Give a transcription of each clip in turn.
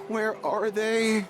Where are they?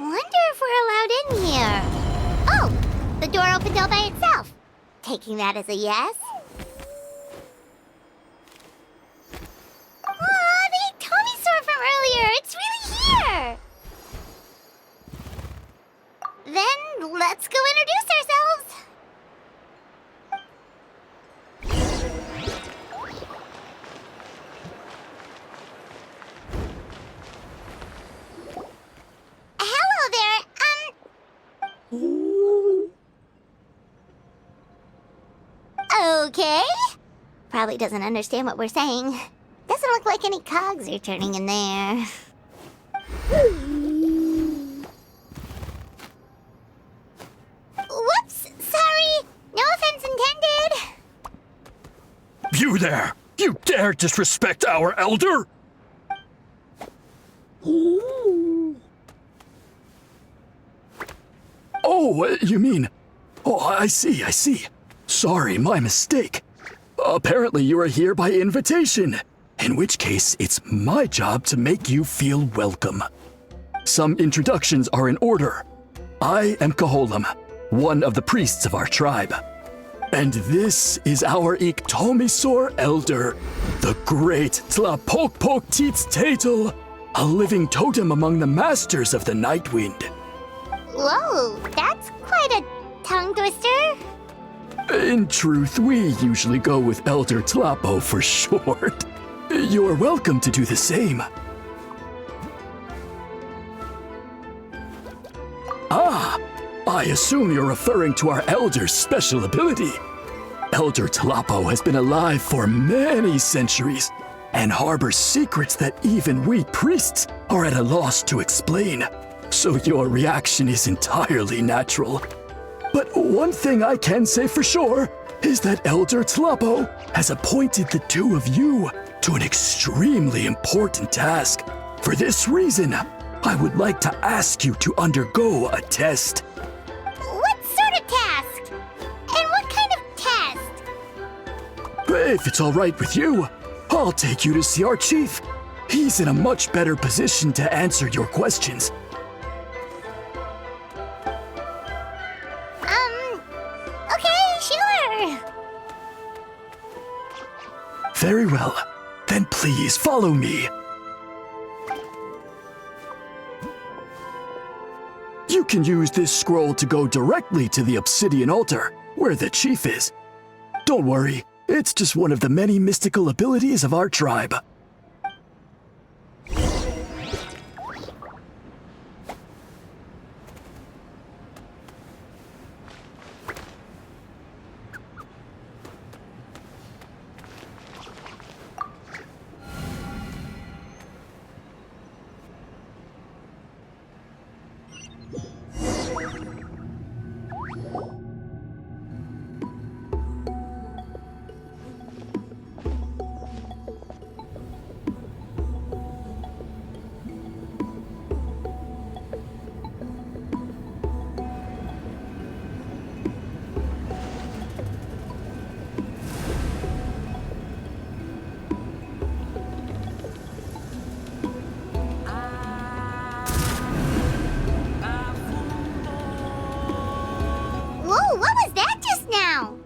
Wonder if we're allowed in here. Oh, the door opened all by itself. Taking that as a yes. Aw, the Tommy store from earlier. It's really here. Then let's go introduce ourselves. Hello there. Okay. Probably doesn't understand what we're saying. Doesn't look like any cogs are turning in there. Whoops, sorry. No offense intended. You there! You dare disrespect our elder? Oh, you mean... Oh, I see. Sorry, my mistake. Apparently you are here by invitation, in which case it's my job to make you feel welcome. Some introductions are in order. I am Koholum, one of the priests of our tribe. And this is our Iktomisor elder, the great Tlapokpok Teets Tatel, a living totem among the masters of the Night Wind. Whoa, that's quite a tongue twister. In truth, we usually go with Elder Tlapo for short. You're welcome to do the same. Ah, I assume you're referring to our Elder's special ability. Elder Tlapo has been alive for many centuries and harbors secrets that even we priests are at a loss to explain. So your reaction is entirely natural. But one thing I can say for sure is that Elder Tlapo has appointed the two of you to an extremely important task. For this reason, I would like to ask you to undergo a test. What sort of task? And what kind of test? If it's all right with you, I'll take you to see our chief. He's in a much better position to answer your questions. Okay, sure. Very well. Then please follow me. You can use this scroll to go directly to the obsidian altar, where the chief is. Don't worry, it's just one of the many mystical abilities of our tribe. what was that just now?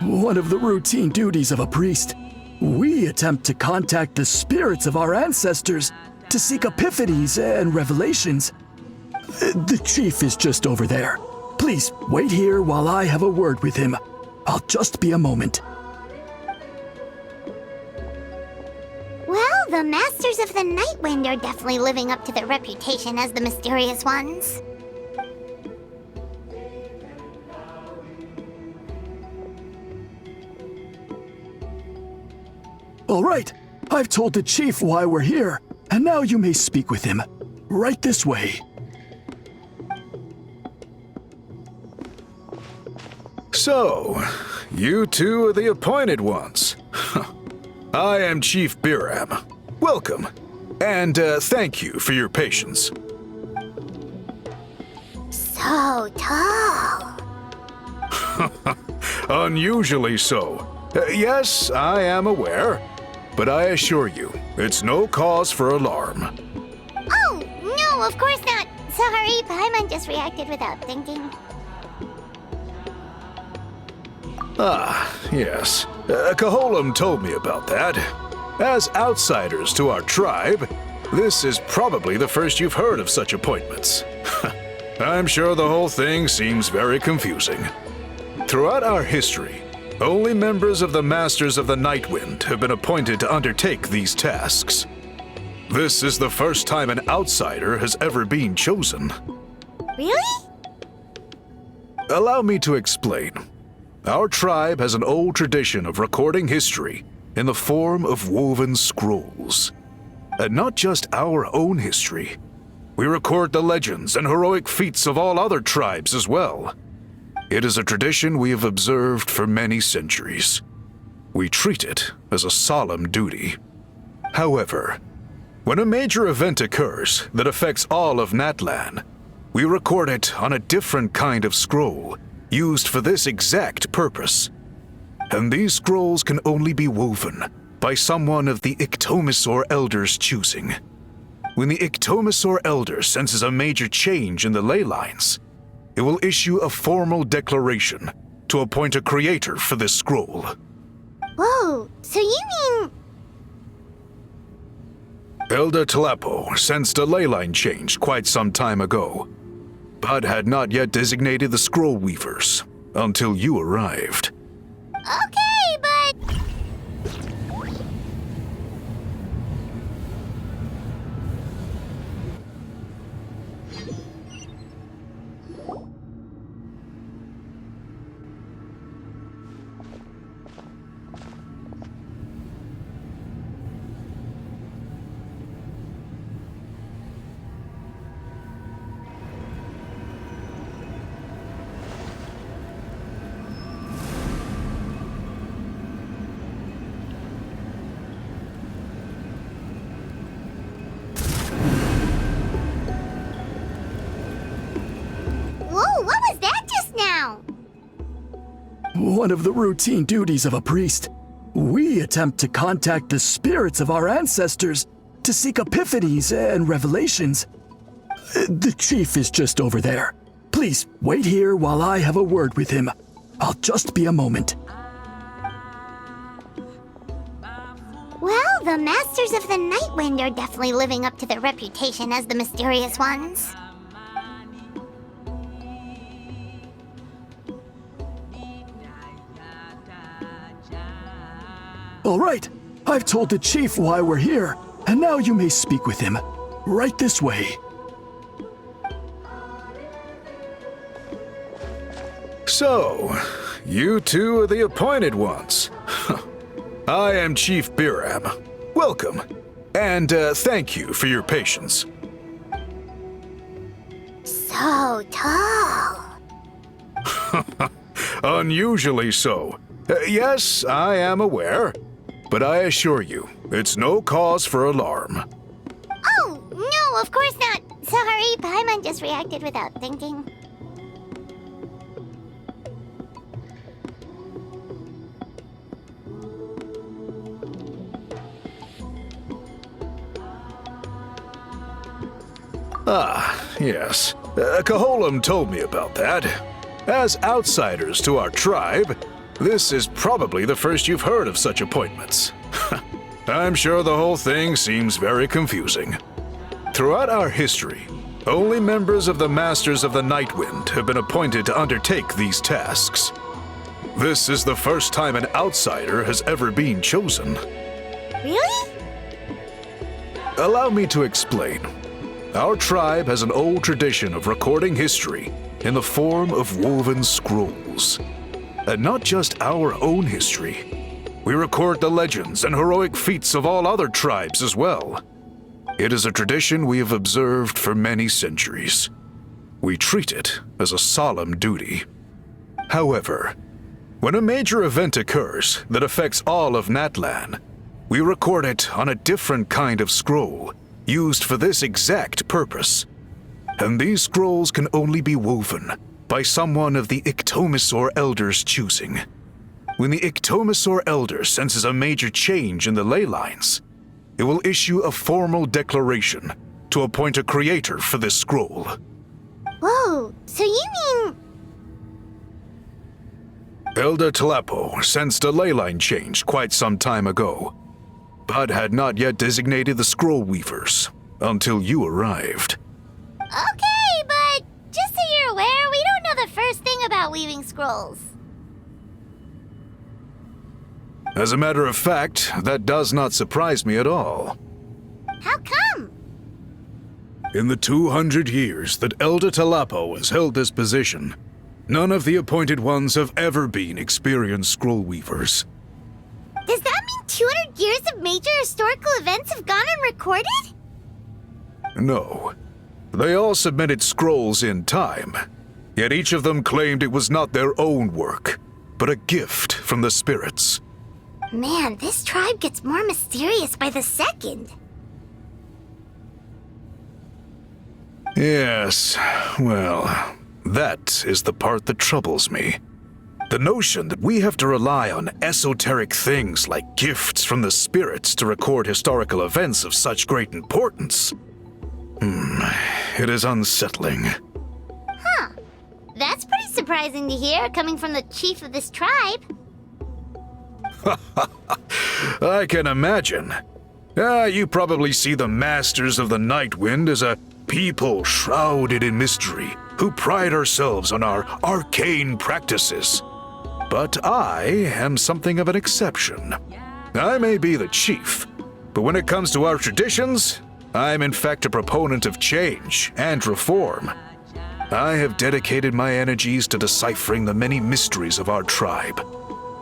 One of the routine duties of a priest. We attempt to contact the spirits of our ancestors to seek epiphanies and revelations. The chief is just over there. Please wait here while I have a word with him. I'll just be a moment. Well, the Masters of the Nightwind are definitely living up to their reputation as the mysterious ones. All right, I've told the chief why we're here, and now you may speak with him. Right this way. So, you two are the appointed ones. I am Chief Biram. Welcome, and thank you for your patience. So tall. Unusually so. Yes, I am aware, but I assure you, it's no cause for alarm. Oh, no, of course not. Sorry, Paimon just reacted without thinking. Ah, yes. Kaholam told me about that. As outsiders to our tribe, this is probably the first you've heard of such appointments. I'm sure the whole thing seems very confusing. Throughout our history, only members of the Masters of the Nightwind have been appointed to undertake these tasks. This is the first time an outsider has ever been chosen. Really? Allow me to explain. Our tribe has an old tradition of recording history in the form of woven scrolls. And not just our own history. We record the legends and heroic feats of all other tribes as well. It is a tradition we have observed for many centuries. We treat it as a solemn duty. However, when a major event occurs that affects all of Natlan, we record it on a different kind of scroll used for this exact purpose. And these scrolls can only be woven by someone of the Iktomisor Elder's choosing. When the Iktomisor Elder senses a major change in the ley lines, it will issue a formal declaration to appoint a creator for this scroll. Whoa, so you mean... Elder Tlapo sensed a ley line change quite some time ago, but had not yet designated the scroll weavers until you arrived. Okay, but... Whoa, what was that just now? One of the routine duties of a priest. We attempt to contact the spirits of our ancestors to seek epiphanies and revelations. The chief is just over there. Please wait here while I have a word with him. I'll just be a moment. Well, the Masters of the Nightwind are definitely living up to their reputation as the mysterious ones. All right, I've told the chief why we're here, and now you may speak with him. Right this way. So, you two are the appointed ones. I am Chief Biram. Welcome, and thank you for your patience. So tall. Unusually so. Yes, I am aware, but I assure you, it's no cause for alarm. Oh, no, of course not. Sorry, Paimon just reacted without thinking. Ah, yes. Kaholam told me about that. As outsiders to our tribe, this is probably the first you've heard of such appointments. I'm sure the whole thing seems very confusing. Throughout our history, only members of the Masters of the Nightwind have been appointed to undertake these tasks. This is the first time an outsider has ever been chosen. Really? Allow me to explain. Our tribe has an old tradition of recording history in the form of woven scrolls. And not just our own history. We record the legends and heroic feats of all other tribes as well. It is a tradition we have observed for many centuries. We treat it as a solemn duty. However, when a major event occurs that affects all of Natlan, we record it on a different kind of scroll, used for this exact purpose. And these scrolls can only be woven by someone of the Iktomisor Elder's choosing. When the Iktomisor Elder senses a major change in the ley lines, it will issue a formal declaration to appoint a creator for this scroll. Whoa, so you mean... Elder Tlapo sensed a ley line change quite some time ago, but had not yet designated the scroll weavers until you arrived. Okay, but just so you're aware, we don't know the first thing about weaving scrolls. As a matter of fact, that does not surprise me at all. How come? In the 200 years that Elder Tlapo has held this position, none of the appointed ones have ever been experienced scroll weavers. Does that mean 200 years of major historical events have gone unrecorded? No. They all submitted scrolls in time, yet each of them claimed it was not their own work, but a gift from the spirits. Man, this tribe gets more mysterious by the second. Yes, well, that is the part that troubles me. The notion that we have to rely on esoteric things like gifts from the spirits to record historical events of such great importance. It is unsettling. Huh. That's pretty surprising to hear, coming from the chief of this tribe. I can imagine. You probably see the Masters of the Nightwind as a people shrouded in mystery, who pride ourselves on our arcane practices. But I am something of an exception. I may be the chief, but when it comes to our traditions, I'm in fact a proponent of change and reform. I have dedicated my energies to deciphering the many mysteries of our tribe.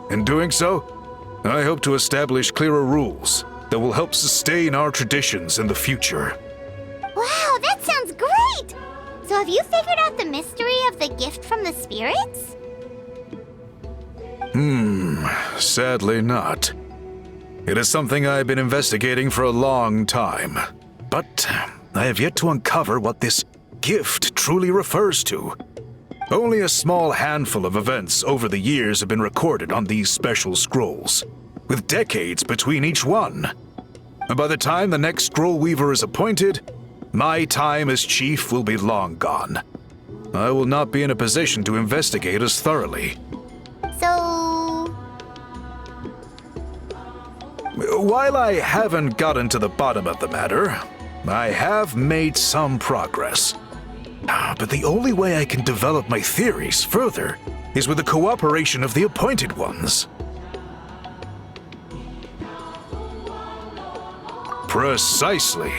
In doing so, I hope to establish clearer rules that will help sustain our traditions in the future. Wow, that sounds great! So have you figured out the mystery of the gift from the spirits? Sadly not. It is something I've been investigating for a long time, but I have yet to uncover what this gift truly refers to. Only a small handful of events over the years have been recorded on these special scrolls, with decades between each one. And by the time the next scroll weaver is appointed, my time as chief will be long gone. I will not be in a position to investigate as thoroughly. So... While I haven't gotten to the bottom of the matter, I have made some progress. But the only way I can develop my theories further is with the cooperation of the appointed ones. Precisely.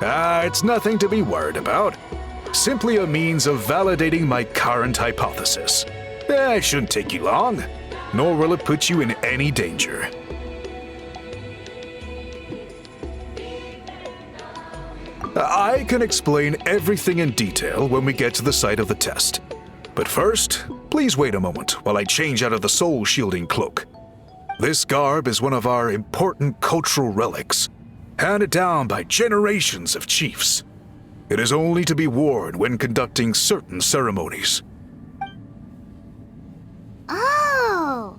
It's nothing to be worried about. Simply a means of validating my current hypothesis. It shouldn't take you long, nor will it put you in any danger. I can explain everything in detail when we get to the site of the test. But first, please wait a moment while I change out of the soul shielding cloak. This garb is one of our important cultural relics, handed down by generations of chiefs. It is only to be worn when conducting certain ceremonies. Oh!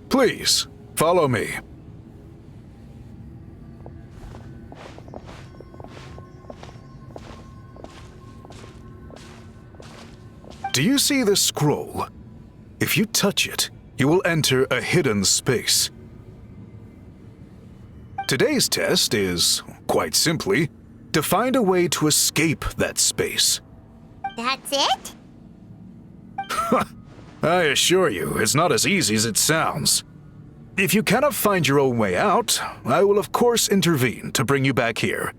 Please, follow me. Do you see this scroll? If you touch it, you will enter a hidden space. Today's test is, quite simply, to find a way to escape that space. That's it? I assure you, it's not as easy as it sounds. If you cannot find your own way out, I will of course intervene to bring you back here.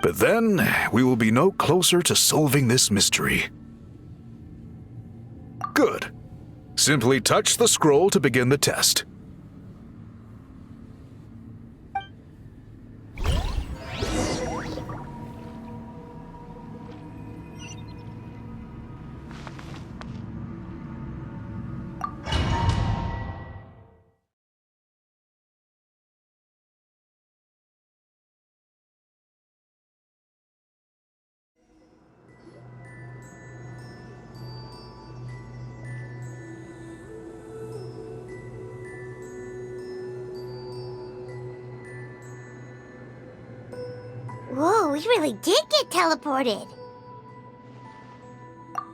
But then, we will be no closer to solving this mystery. Good. Simply touch the scroll to begin the test. Whoa, we really did get teleported.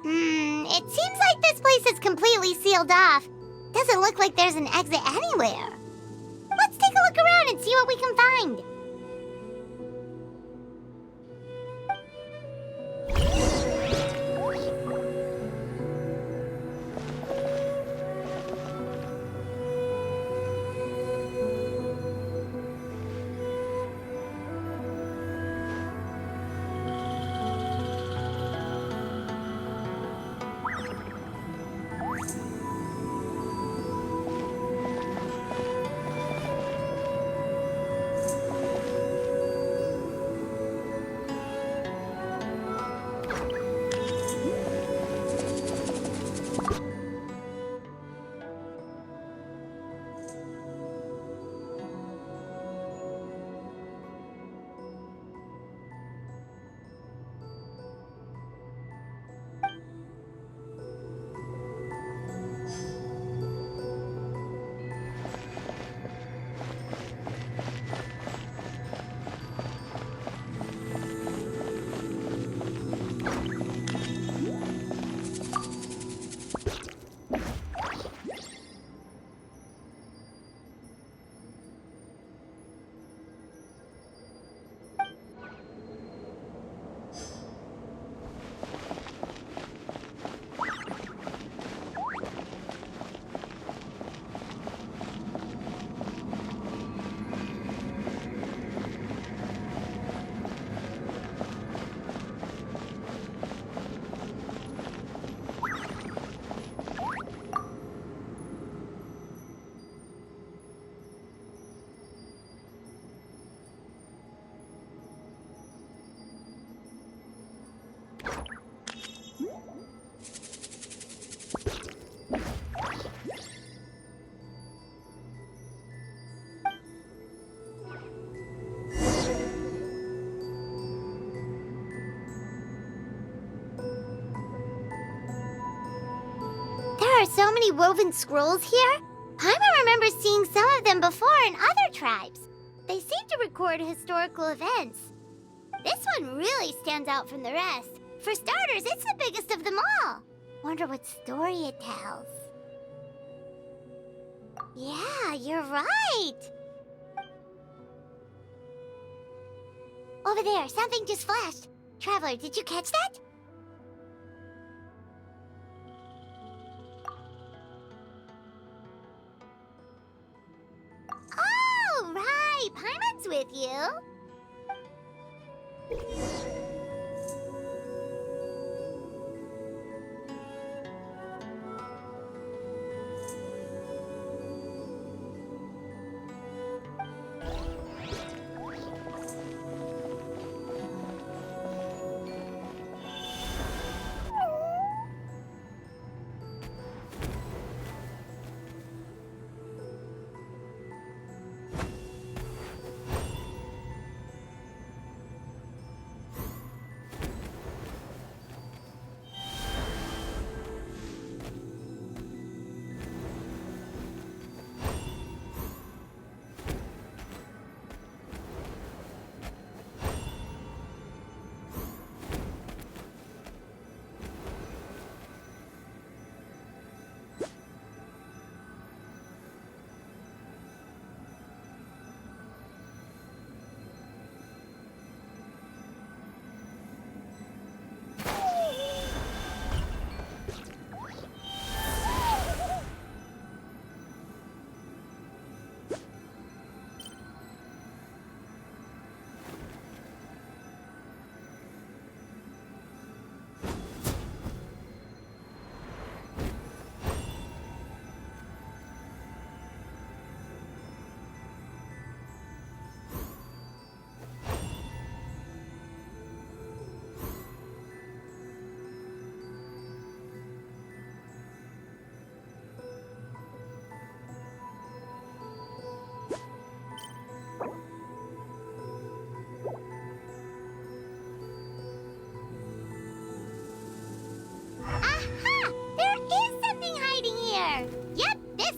It seems like this place is completely sealed off. Doesn't look like there's an exit anywhere. Let's take a look around and see what we can find. There are so many woven scrolls here. Paimon remembers seeing some of them before in other tribes. They seem to record historical events. This one really stands out from the rest. For starters, it's the biggest of them all. Wonder what story it tells. Yeah, you're right. Over there, something just flashed. Traveler, did you catch that? Oh, right. Paimon's with you.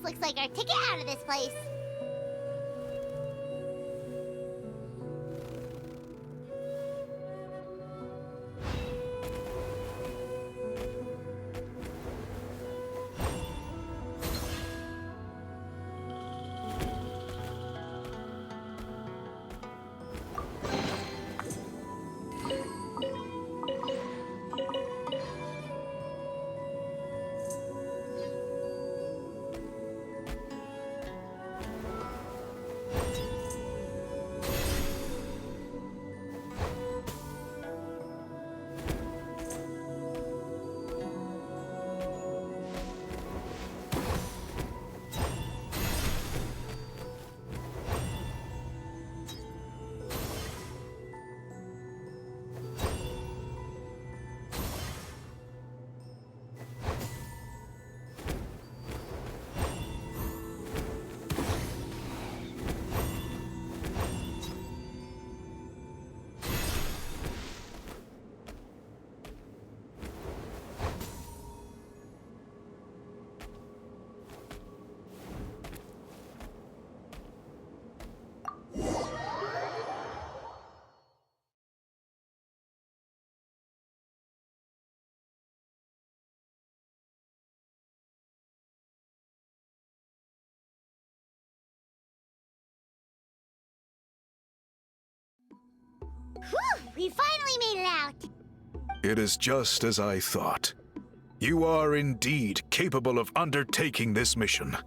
looks like our ticket out of this place. Whew! We finally made it out! It is just as I thought. You are indeed capable of undertaking this mission.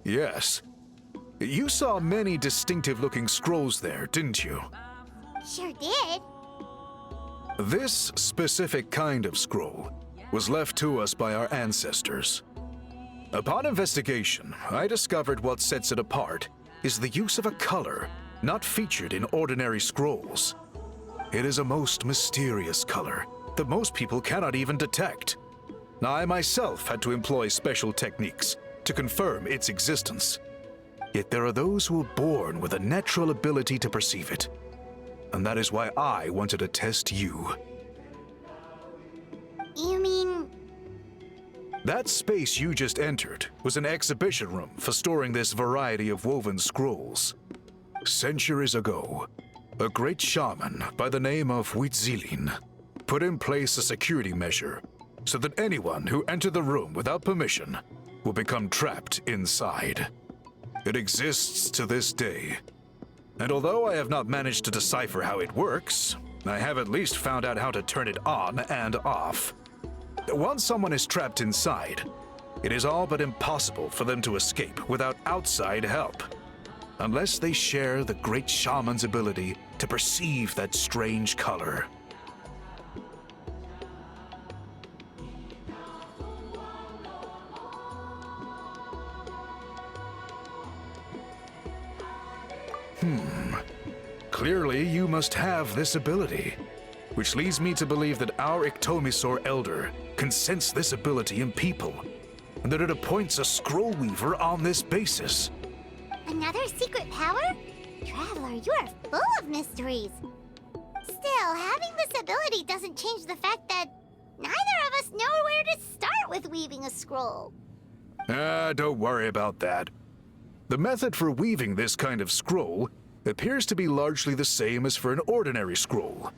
Yes. You saw many distinctive-looking scrolls there, didn't you? Sure did. This specific kind of scroll was left to us by our ancestors. Upon investigation, I discovered what sets it apart is the use of a color not featured in ordinary scrolls. It is a most mysterious color that most people cannot even detect. I myself had to employ special techniques to confirm its existence. Yet there are those who are born with a natural ability to perceive it. And that is why I wanted to test you. You mean... That space you just entered was an exhibition room for storing this variety of woven scrolls. Centuries ago, a great shaman by the name of Huitzilin put in place a security measure so that anyone who entered the room without permission will become trapped inside. It exists to this day. And although I have not managed to decipher how it works, I have at least found out how to turn it on and off. Once someone is trapped inside, it is all but impossible for them to escape without outside help, unless they share the great shaman's ability to perceive that strange color. Clearly, you must have this ability, which leads me to believe that our Iktomisor Elder can sense this ability in people, and that it appoints a scroll weaver on this basis. Another secret power? Traveler, you are full of mysteries. Still, having this ability doesn't change the fact that neither of us know where to start with weaving a scroll. Don't worry about that. The method for weaving this kind of scroll appears to be largely the same as for an ordinary scroll.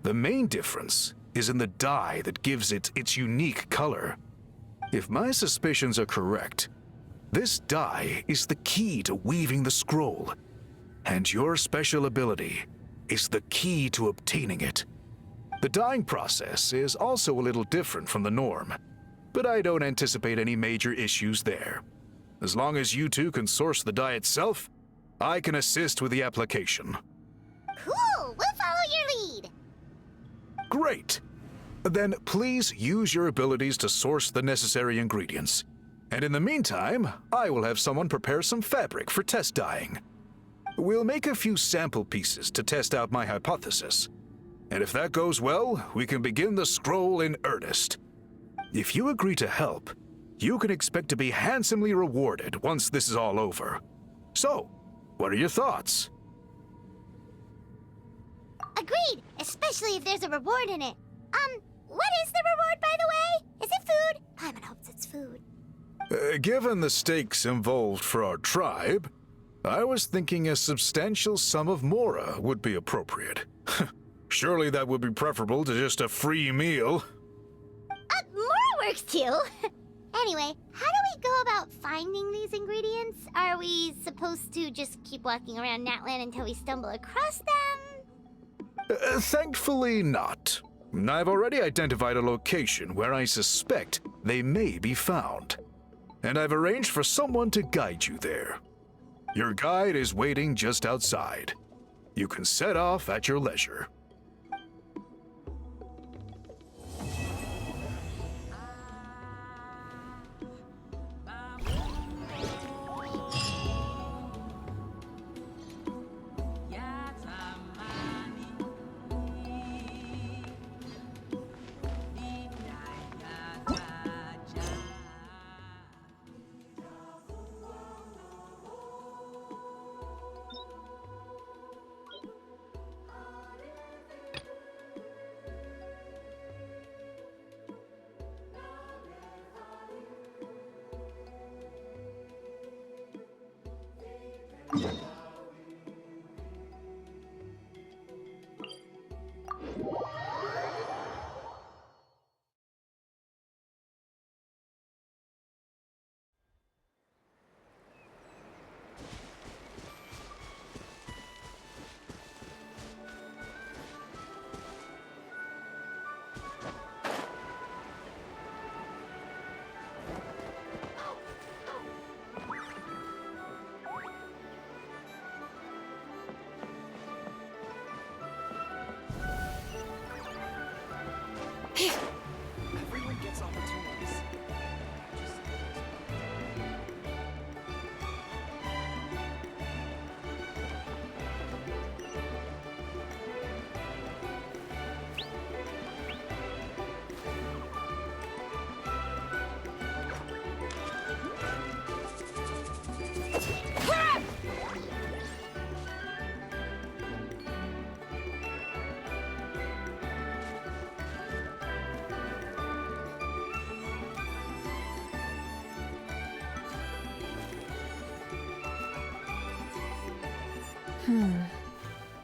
The main difference is in the dye that gives it its unique color. If my suspicions are correct, this dye is the key to weaving the scroll, and your special ability is the key to obtaining it. The dyeing process is also a little different from the norm, but I don't anticipate any major issues there. As long as you two can source the dye itself, I can assist with the application. Cool! We'll follow your lead! Great! Then please use your abilities to source the necessary ingredients. And in the meantime, I will have someone prepare some fabric for test dyeing. We'll make a few sample pieces to test out my hypothesis. And if that goes well, we can begin the scroll in earnest. If you agree to help, you can expect to be handsomely rewarded once this is all over. So, what are your thoughts? Agreed, especially if there's a reward in it. What is the reward, by the way? Is it food? Paimon hopes it's food. Given the stakes involved for our tribe, I was thinking a substantial sum of mora would be appropriate. Surely that would be preferable to just a free meal. Mora works too. Anyway, how do we go about finding these ingredients? Are we supposed to just keep walking around Natlan until we stumble across them? Thankfully not. I've already identified a location where I suspect they may be found. And I've arranged for someone to guide you there. Your guide is waiting just outside. You can set off at your leisure. Everyone gets opportunities.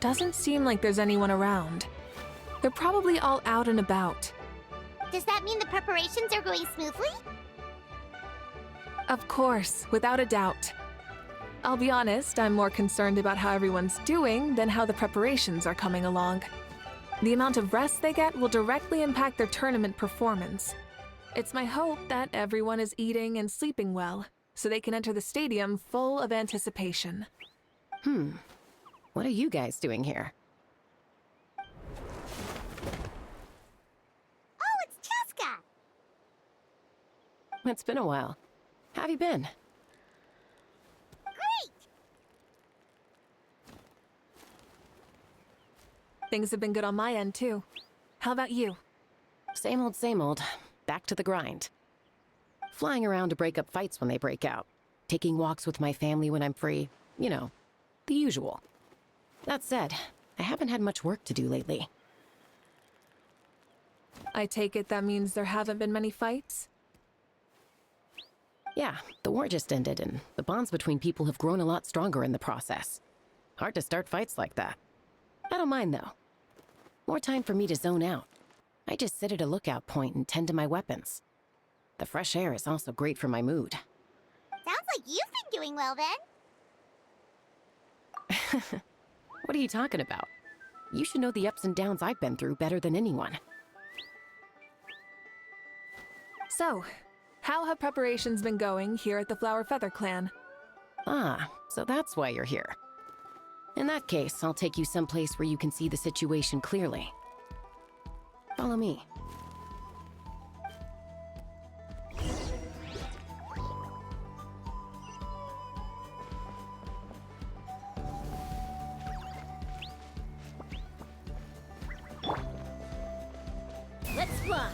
Doesn't seem like there's anyone around. They're probably all out and about. Does that mean the preparations are going smoothly? Of course, without a doubt. I'll be honest, I'm more concerned about how everyone's doing than how the preparations are coming along. The amount of rest they get will directly impact their tournament performance. It's my hope that everyone is eating and sleeping well, so they can enter the stadium full of anticipation. What are you guys doing here? Oh, it's Cheska! It's been a while. How have you been? Great! Things have been good on my end, too. How about you? Same old, same old. Back to the grind. Flying around to break up fights when they break out. Taking walks with my family when I'm free. You know, the usual. That said, I haven't had much work to do lately. I take it that means there haven't been many fights? Yeah, the war just ended, and the bonds between people have grown a lot stronger in the process. Hard to start fights like that. I don't mind, though. More time for me to zone out. I just sit at a lookout point and tend to my weapons. The fresh air is also great for my mood. Sounds like you've been doing well then. What are you talking about? You should know the ups and downs I've been through better than anyone. So, how have preparations been going here at the Flower Feather Clan? Ah, so that's why you're here. In that case, I'll take you someplace where you can see the situation clearly. Follow me. Let's fly!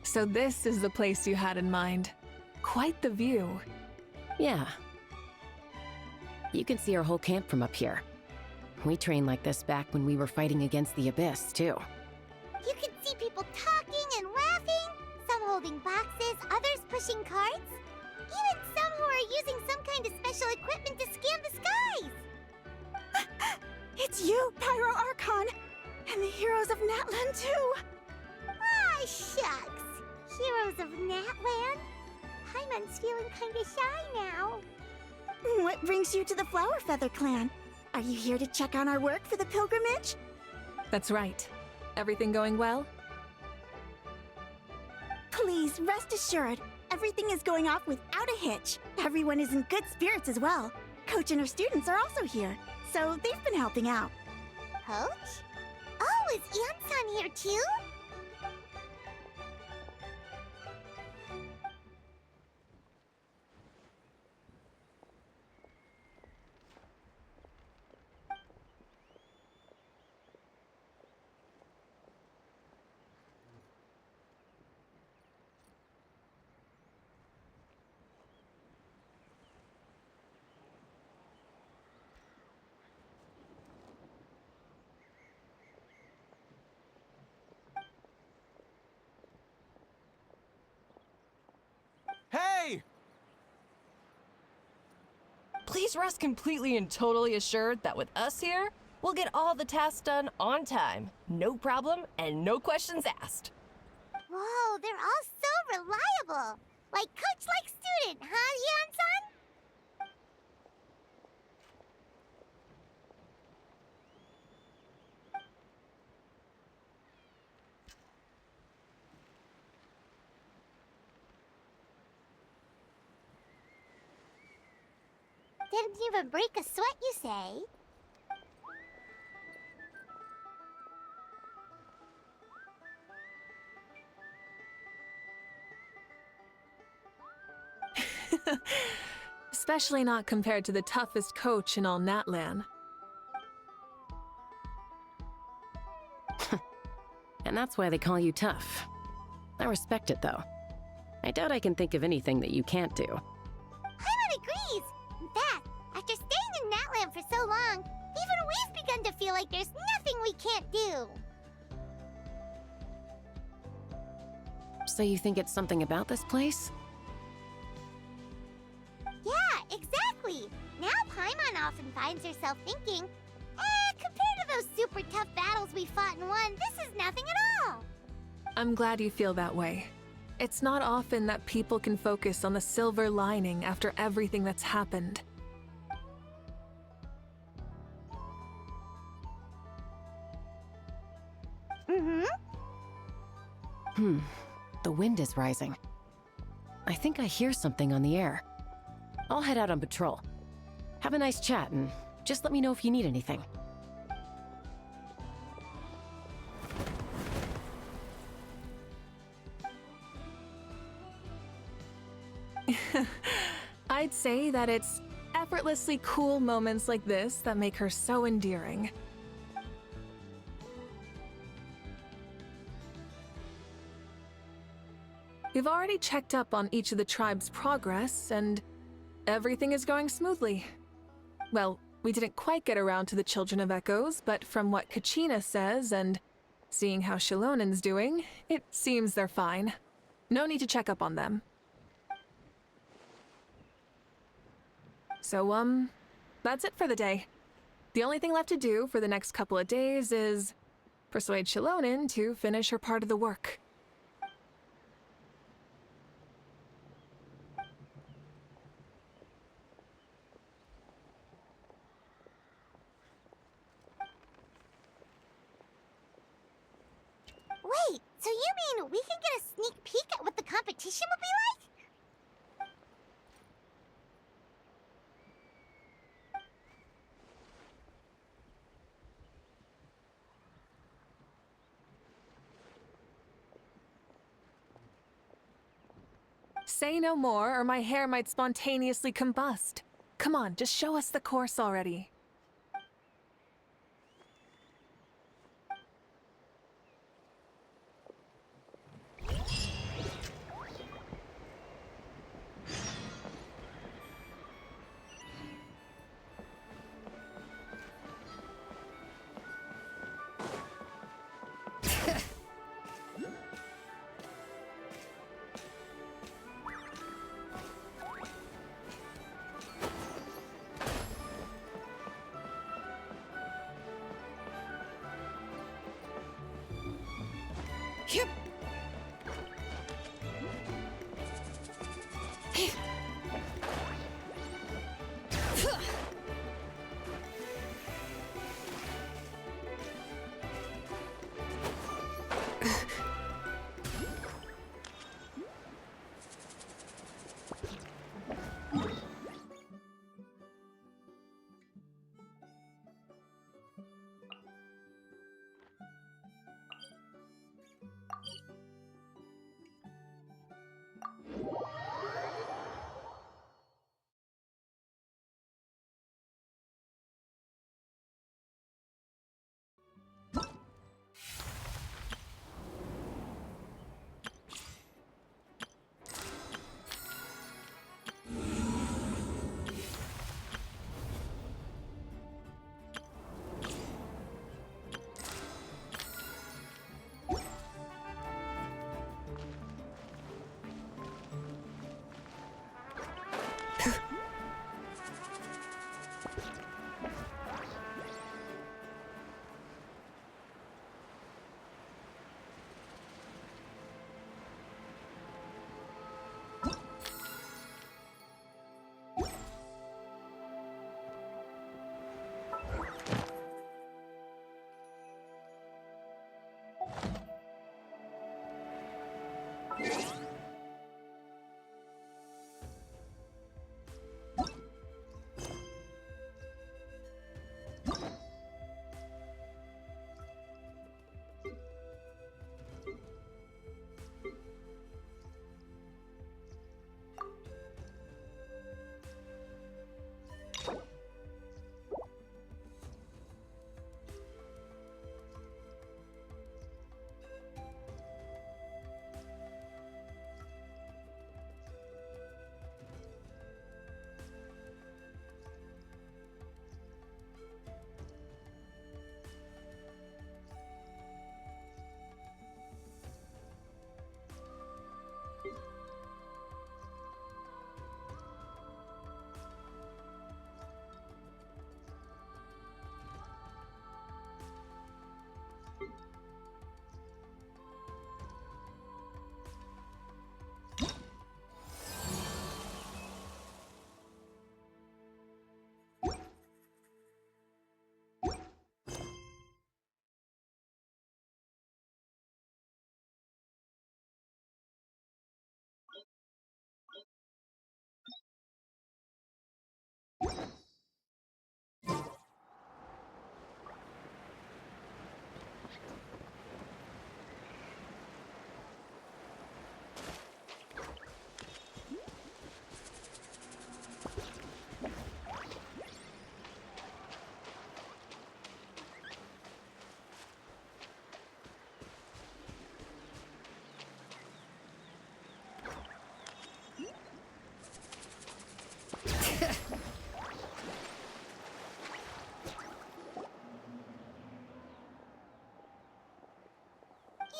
So this is the place you had in mind. Quite the view. Yeah. You can see our whole camp from up here. We trained like this back when we were fighting against the Abyss, too. You can see people talking and laughing, some holding boxes, others pushing carts. Even some who are using some kind of special equipment to scan the skies. It's you, Pyro Archon! And the heroes of Natlan, too! Ah, shucks. Heroes of Natland? Paimon's feeling kinda shy now. What brings you to the Flower Feather Clan? Are you here to check on our work for the pilgrimage? That's right. Everything going well? Please, rest assured, everything is going off without a hitch. Everyone is in good spirits as well. Coach and her students are also here, so they've been helping out. Coach? Oh, is Anson here too? Hey! Please rest completely and totally assured that with us here, we'll get all the tasks done on time. No problem and no questions asked. Whoa, they're all so reliable. Like coach, like student, huh, Anson? Didn't even break a sweat, you say? Especially not compared to the toughest coach in all Natlan. And that's why they call you tough. I respect it, though. I doubt I can think of anything that you can't do. Paimon agrees. In fact, after staying in Natlan for so long, even we've begun to feel like there's nothing we can't do. So you think it's something about this place? Yeah, exactly. Now Paimon often finds herself thinking, compared to those super tough battles we fought and won, this is nothing at all. I'm glad you feel that way. It's not often that people can focus on the silver lining after everything that's happened. The wind is rising. I think I hear something on the air. I'll head out on patrol. Have a nice chat and just let me know if you need anything. I'd say that it's effortlessly cool moments like this that make her so endearing. We've already checked up on each of the tribe's progress, and everything is going smoothly. Well, we didn't quite get around to the Children of Echoes, but from what Kachina says and seeing how Shilonen's doing, it seems they're fine. No need to check up on them. So, that's it for the day. The only thing left to do for the next couple of days is persuade Shilonen to finish her part of the work. Wait, so you mean we can get a sneak peek at what the competition will be like? Say no more, or my hair might spontaneously combust. Come on, just show us the course already. You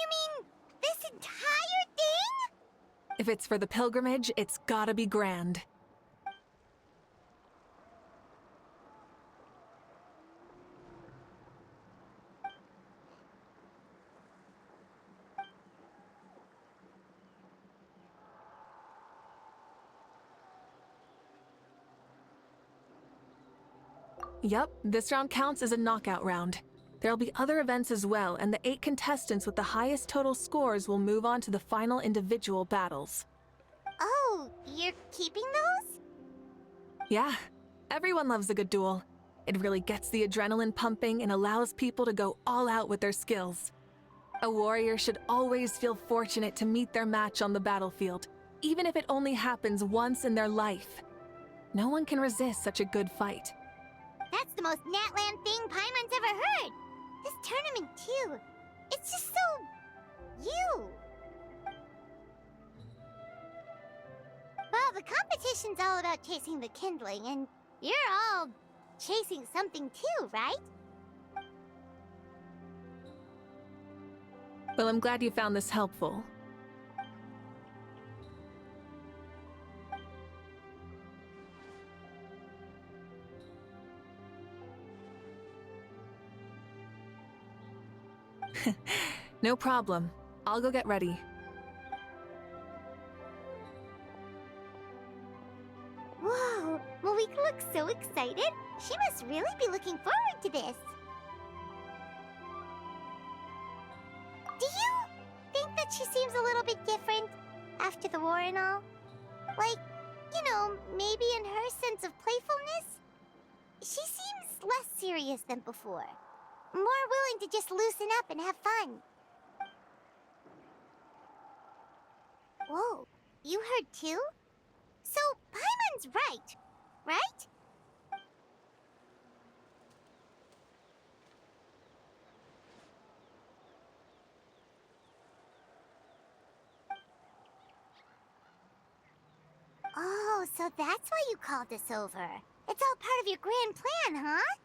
mean this entire thing? If it's for the pilgrimage, it's gotta be grand. Yep, this round counts as a knockout round. There'll be other events as well, and the 8 contestants with the highest total scores will move on to the final individual battles. Oh, you're keeping those? Yeah, everyone loves a good duel. It really gets the adrenaline pumping and allows people to go all out with their skills. A warrior should always feel fortunate to meet their match on the battlefield, even if it only happens once in their life. No one can resist such a good fight. That's the most Natland thing Paimon's ever heard. This tournament, too. It's just so... you. Well, the competition's all about chasing the kindling, and you're all chasing something too, right? Well, I'm glad you found this helpful. No problem. I'll go get ready. Whoa, Malika looks so excited. She must really be looking forward to this. Do you think that she seems a little bit different after the war and all? Like, you know, maybe in her sense of playfulness? She seems less serious than before. More willing to just loosen up and have fun. Whoa, you heard too? So, Paimon's right, right? Oh, so that's why you called us over. It's all part of your grand plan, huh?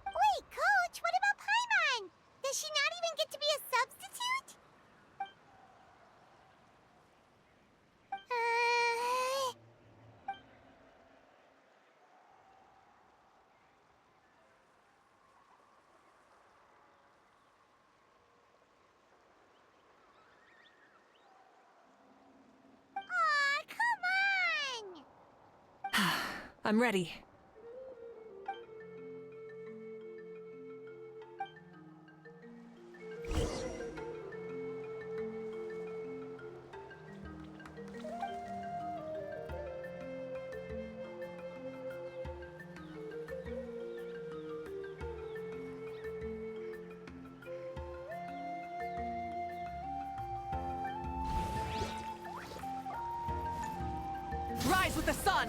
Wait, Coach, what about Paimon? Does she not even get to be a substitute? Aw, come on! I'm ready. Rise with the sun!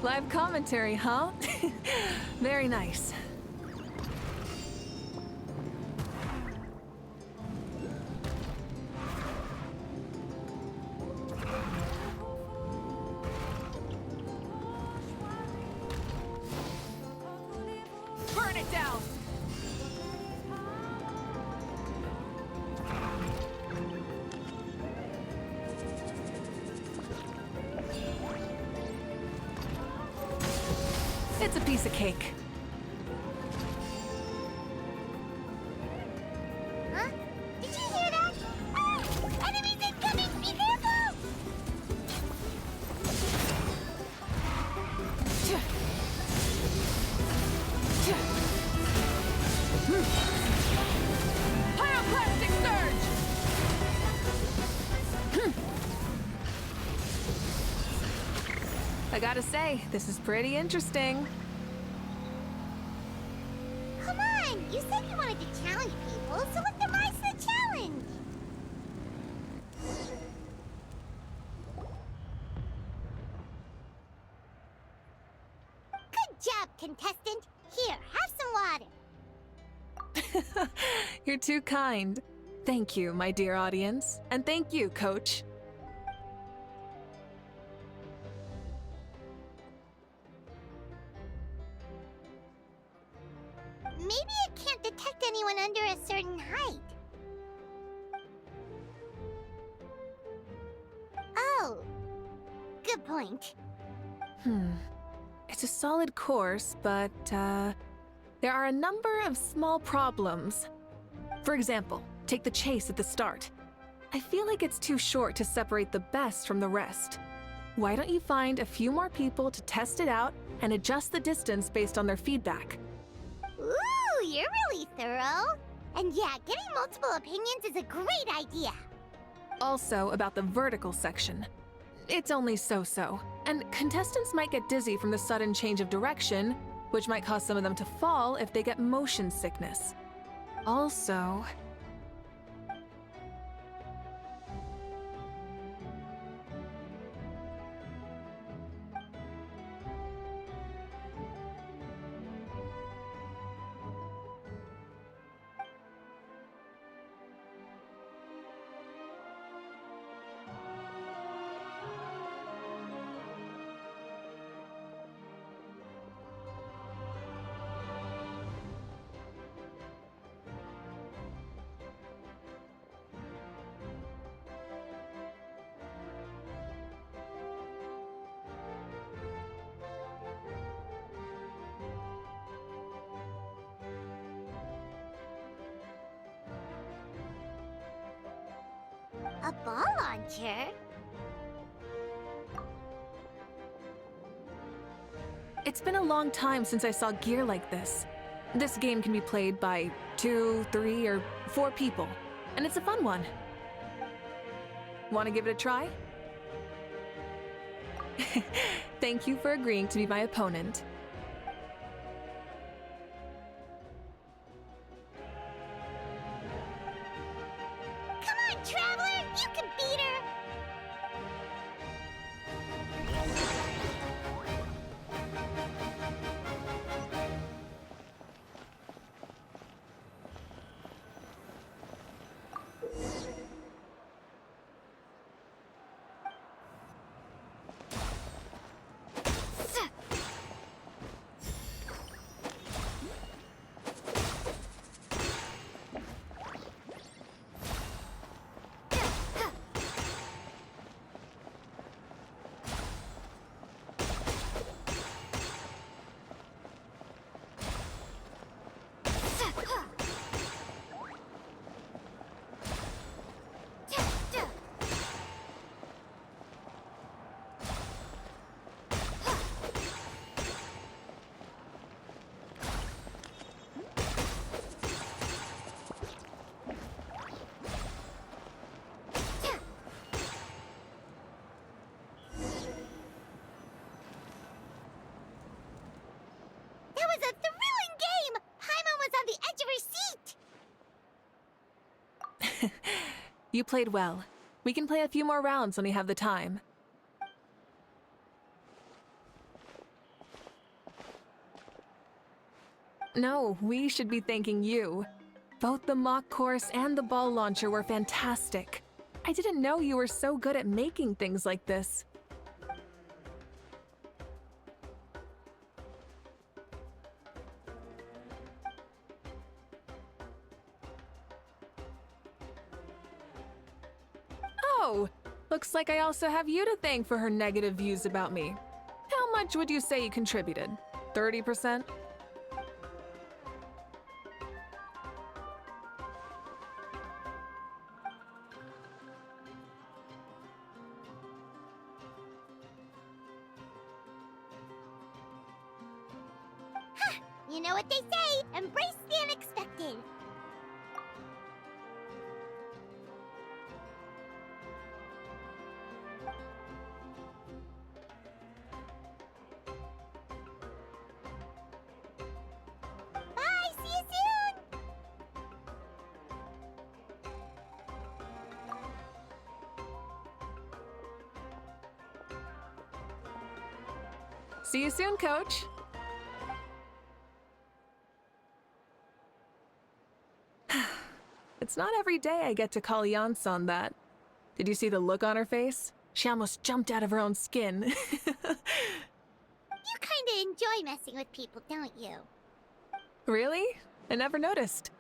Live commentary, huh? Very nice. Burn it down! It's a piece of cake. Huh? Did you hear that? Ah! Enemies incoming! Be careful! Pyroclastic surge! I gotta say, this is pretty interesting. Come on! You said you wanted to challenge people, so let them rise to the challenge! Good job, contestant! Here, have some water! You're too kind. Thank you, my dear audience. And thank you, Coach. Maybe it can't detect anyone under a certain height. Oh, good point. It's a solid course, but, there are a number of small problems. For example, take the chase at the start. I feel like it's too short to separate the best from the rest. Why don't you find a few more people to test it out and adjust the distance based on their feedback? Ooh, you're really thorough. And yeah, getting multiple opinions is a great idea. Also, about the vertical section. It's only so-so, and contestants might get dizzy from the sudden change of direction, which might cause some of them to fall if they get motion sickness. Also, ball launcher? It's been a long time since I saw gear like this. This game can be played by 2, 3, or 4 people, and it's a fun one. Want to give it a try? Thank you for agreeing to be my opponent. Come on, Traveler! You can beat her! That was a thrilling game! Paimon was on the edge of her seat! You played well. We can play a few more rounds when we have the time. No, we should be thanking you. Both the mock course and the ball launcher were fantastic. I didn't know you were so good at making things like this. Oh, looks like I also have you to thank for her negative views about me. How much would you say you contributed? 30%? You know what they say, embrace the unexpected. Bye, see you soon! See you soon, Coach. It's not every day I get to call Yansan that. Did you see the look on her face? She almost jumped out of her own skin. You kinda enjoy messing with people, don't you? Really? I never noticed.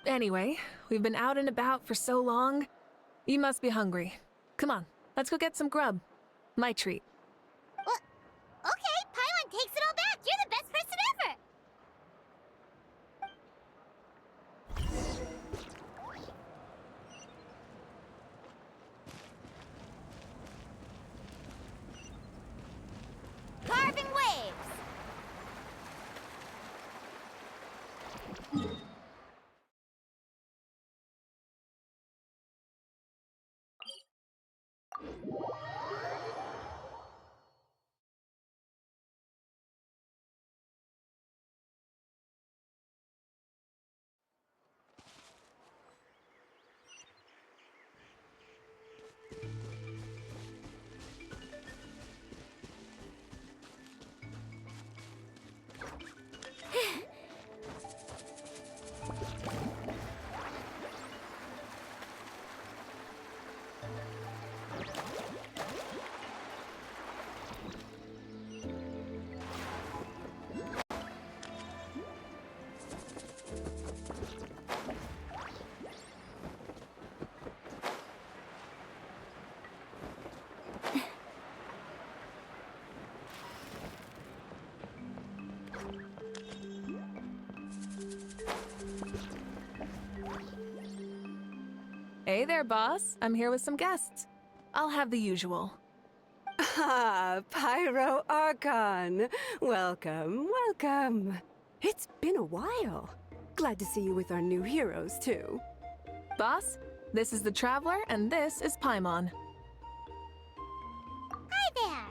Anyway, we've been out and about for so long. You must be hungry. Come on, let's go get some grub. My treat. Well, okay, Paimon takes it all back. You're the best person ever. Carving waves. Hey there, boss. I'm here with some guests. I'll have the usual. Ah, Pyro Archon. Welcome, welcome. It's been a while. Glad to see you with our new heroes, too. Boss, this is the Traveler, and this is Paimon. Hi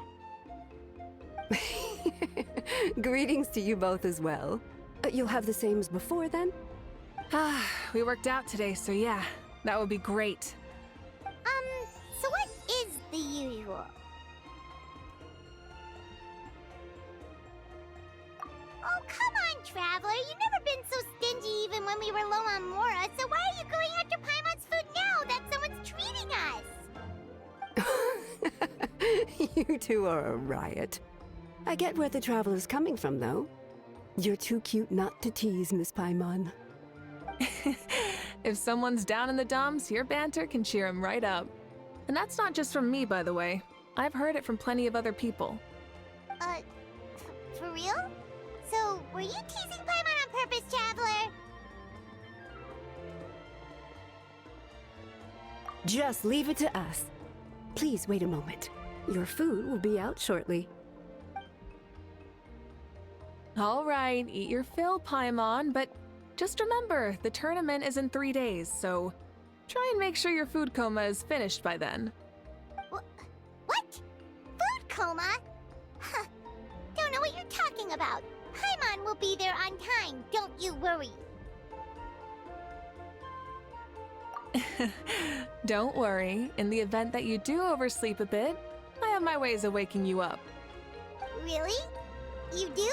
there. Greetings to you both as well. You'll have the same as before, then? Ah, we worked out today, so yeah, that would be great. So what is the usual? Oh, come on, Traveler. You've never been so stingy even when we were low on Mora, so why are you going after Paimon's food now that someone's treating us? You two are a riot. I get where the Traveler's coming from, though. You're too cute not to tease, Miss Paimon. If someone's down in the dumps, your banter can cheer him right up. And that's not just from me, by the way. I've heard it from plenty of other people. For real? So, were you teasing Paimon on purpose, Traveler? Just leave it to us. Please wait a moment. Your food will be out shortly. All right, eat your fill, Paimon, but just remember, the tournament is in 3 days, so try and make sure your food coma is finished by then. What? Food coma? Huh. Don't know what you're talking about. Paimon will be there on time, don't you worry. Don't worry, in the event that you do oversleep a bit, I have my ways of waking you up. Really? You do?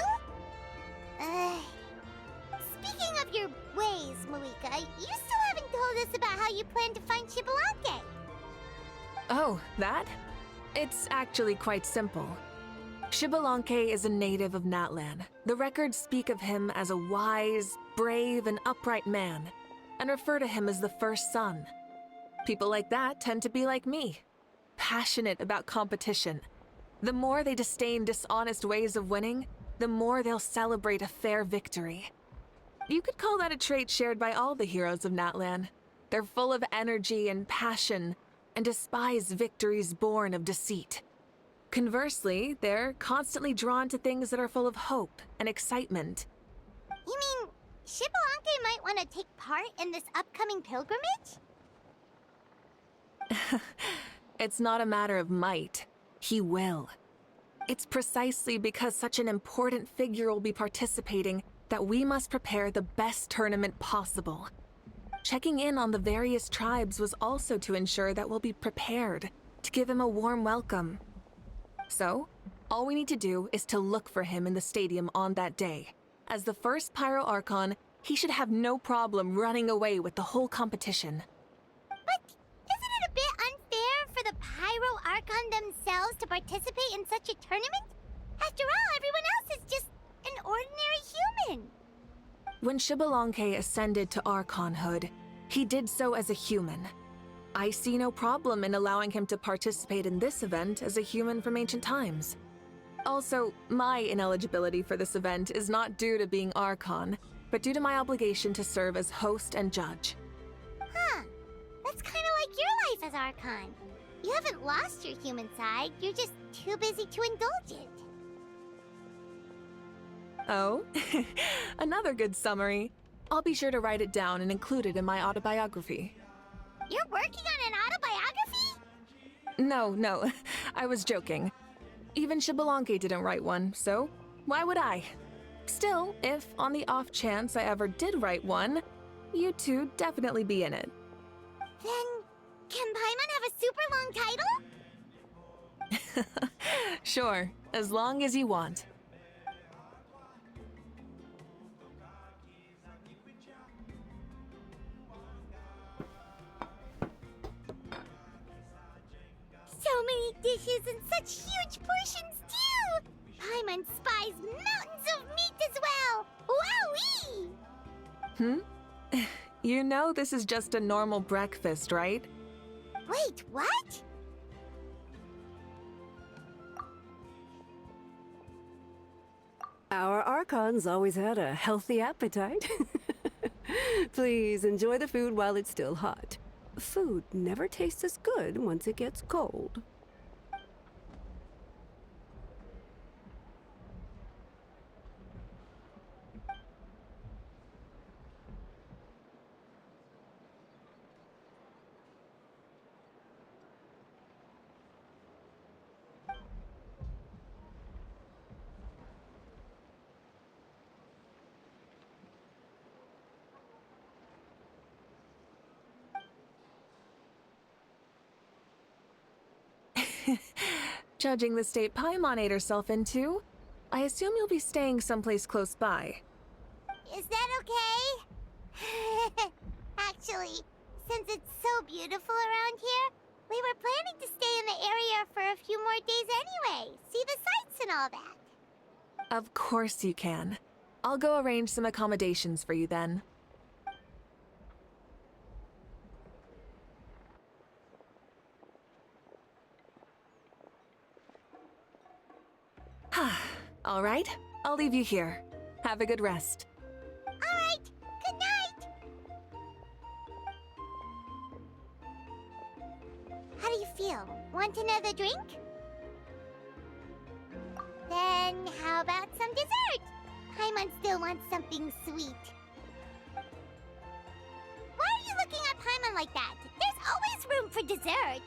Speaking of your ways, Malika, you still haven't told us about how you plan to find Xbalanque. Oh, that? It's actually quite simple. Xbalanque is a native of Natlan. The records speak of him as a wise, brave, and upright man, and refer to him as the first son. People like that tend to be like me, passionate about competition. The more they disdain dishonest ways of winning, the more they'll celebrate a fair victory. You could call that a trait shared by all the heroes of Natlan. They're full of energy and passion, and despise victories born of deceit. Conversely, they're constantly drawn to things that are full of hope and excitement. You mean Xbalanque might want to take part in this upcoming pilgrimage? It's not a matter of might. He will. It's precisely because such an important figure will be participating that we must prepare the best tournament possible. Checking in on the various tribes was also to ensure that we'll be prepared to give him a warm welcome. So, all we need to do is to look for him in the stadium on that day. As the first Pyro Archon, he should have no problem running away with the whole competition. But isn't it a bit unfair for the Pyro Archon themselves to participate in such a tournament? After all, everyone else is just an ordinary human. When Xbalanque ascended to Archonhood, he did so as a human. I see no problem in allowing him to participate in this event as a human from ancient times. Also, my ineligibility for this event is not due to being Archon, but due to my obligation to serve as host and judge. Huh. That's kind of like your life as Archon. You haven't lost your human side, you're just too busy to indulge it. Oh, another good summary. I'll be sure to write it down and include it in my autobiography. You're working on an autobiography? No, I was joking. Even Xbalanque didn't write one, so why would I? Still, if on the off chance I ever did write one, you two definitely be in it. Then, can Paimon have a super long title? Sure, as long as you want. So many dishes and such huge portions, too! Paimon spies mountains of meat as well! Wowee! You know this is just a normal breakfast, right? Wait, what? Our Archon's always had a healthy appetite. Please enjoy the food while it's still hot. Food never tastes as good once it gets cold. Judging the state Paimon ate herself into, I assume you'll be staying someplace close by. Is that okay? Actually, since it's so beautiful around here, we were planning to stay in the area for a few more days anyway. See the sights and all that. Of course you can. I'll go arrange some accommodations for you then. All right, I'll leave you here. Have a good rest. All right, good night. How do you feel? Want another drink? Then how about some dessert? Paimon still wants something sweet. Why are you looking at Paimon like that? There's always room for dessert.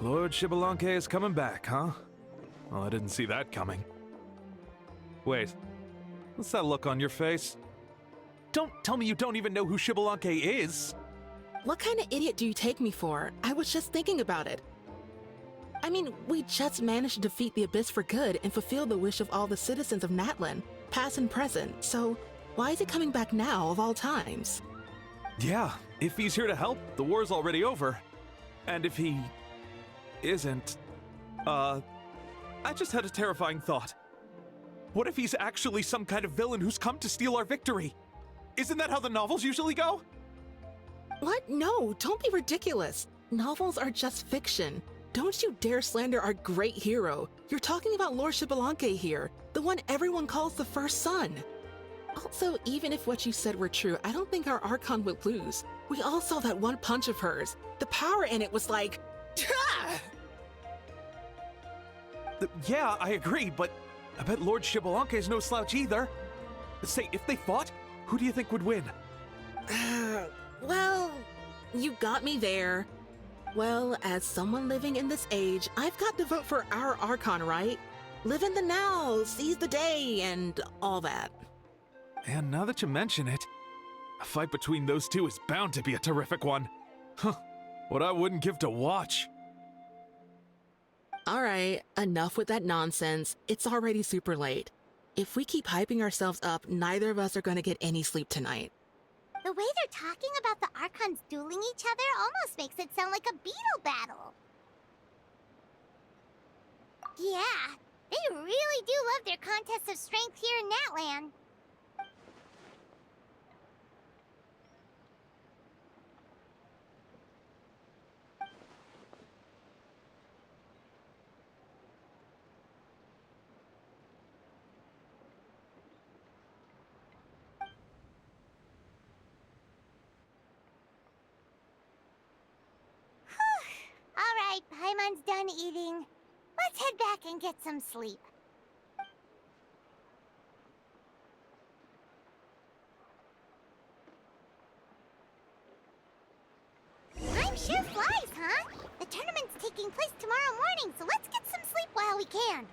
Lord Xbalanque is coming back, huh? Well, I didn't see that coming. Wait, what's that look on your face? Don't tell me you don't even know who Xbalanque is! What kind of idiot do you take me for? I was just thinking about it. I mean, we just managed to defeat the Abyss for good and fulfill the wish of all the citizens of Natlan, past and present, so why is he coming back now of all times? Yeah, if he's here to help, the war's already over. And if he isn't, I just had a terrifying thought. What if he's actually some kind of villain who's come to steal our victory? Isn't that how the novels usually go? What? No, don't be ridiculous. Novels are just fiction. Don't you dare slander our great hero. You're talking about Lord Xbalanque here, the one everyone calls the First Son. Also, even if what you said were true, I don't think our Archon would lose. We all saw that one punch of hers. The power in it was like... Yeah, I agree, but I bet Lord Xbalanque is no slouch either. Say, if they fought, who do you think would win? Well, you got me there. Well, as someone living in this age, I've got to vote for our Archon, right? Live in the now, seize the day, and all that. And now that you mention it, a fight between those two is bound to be a terrific one. Huh, what I wouldn't give to watch. All right, enough with that nonsense. It's already super late. If we keep hyping ourselves up, neither of us are going to get any sleep tonight. The way they're talking about the Archons dueling each other almost makes it sound like a beetle battle. Yeah, they really do love their contests of strength here in Natlan. Alright, Paimon's done eating. Let's head back and get some sleep. Time sure flies, huh? The tournament's taking place tomorrow morning, so let's get some sleep while we can.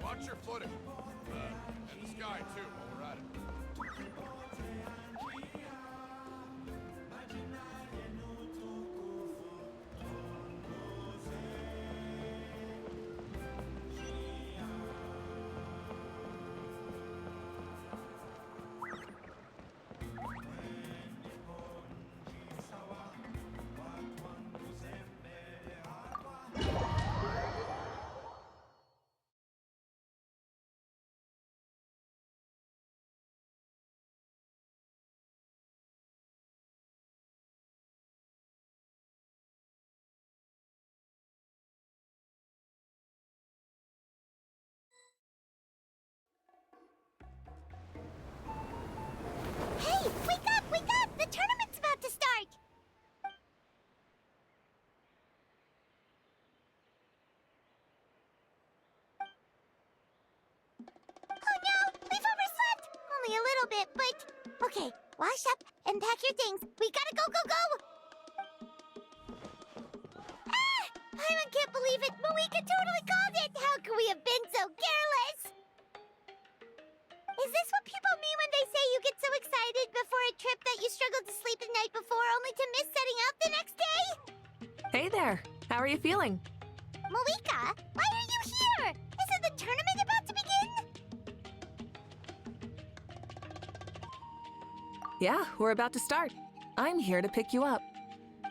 Watch your footing. And the sky, too, while we're at it. Okay, wash up and pack your things. We gotta go, go, go! Ah! Paimon can't believe it! Moeka totally called it! How could we have been so careless? Is this what people mean when they say you get so excited before a trip that you struggled to sleep the night before only to miss setting out the next day? Hey there. How are you feeling? Moeka, why are you here? Isn't the tournament about to begin? Yeah, we're about to start. I'm here to pick you up.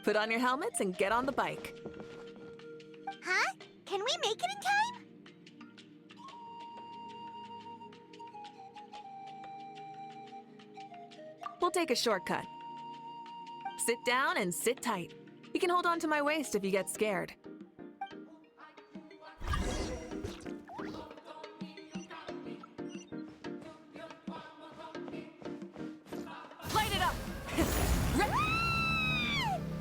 Put on your helmets and get on the bike. Huh? Can we make it in time? We'll take a shortcut. Sit down and sit tight. You can hold on to my waist if you get scared. Light it up!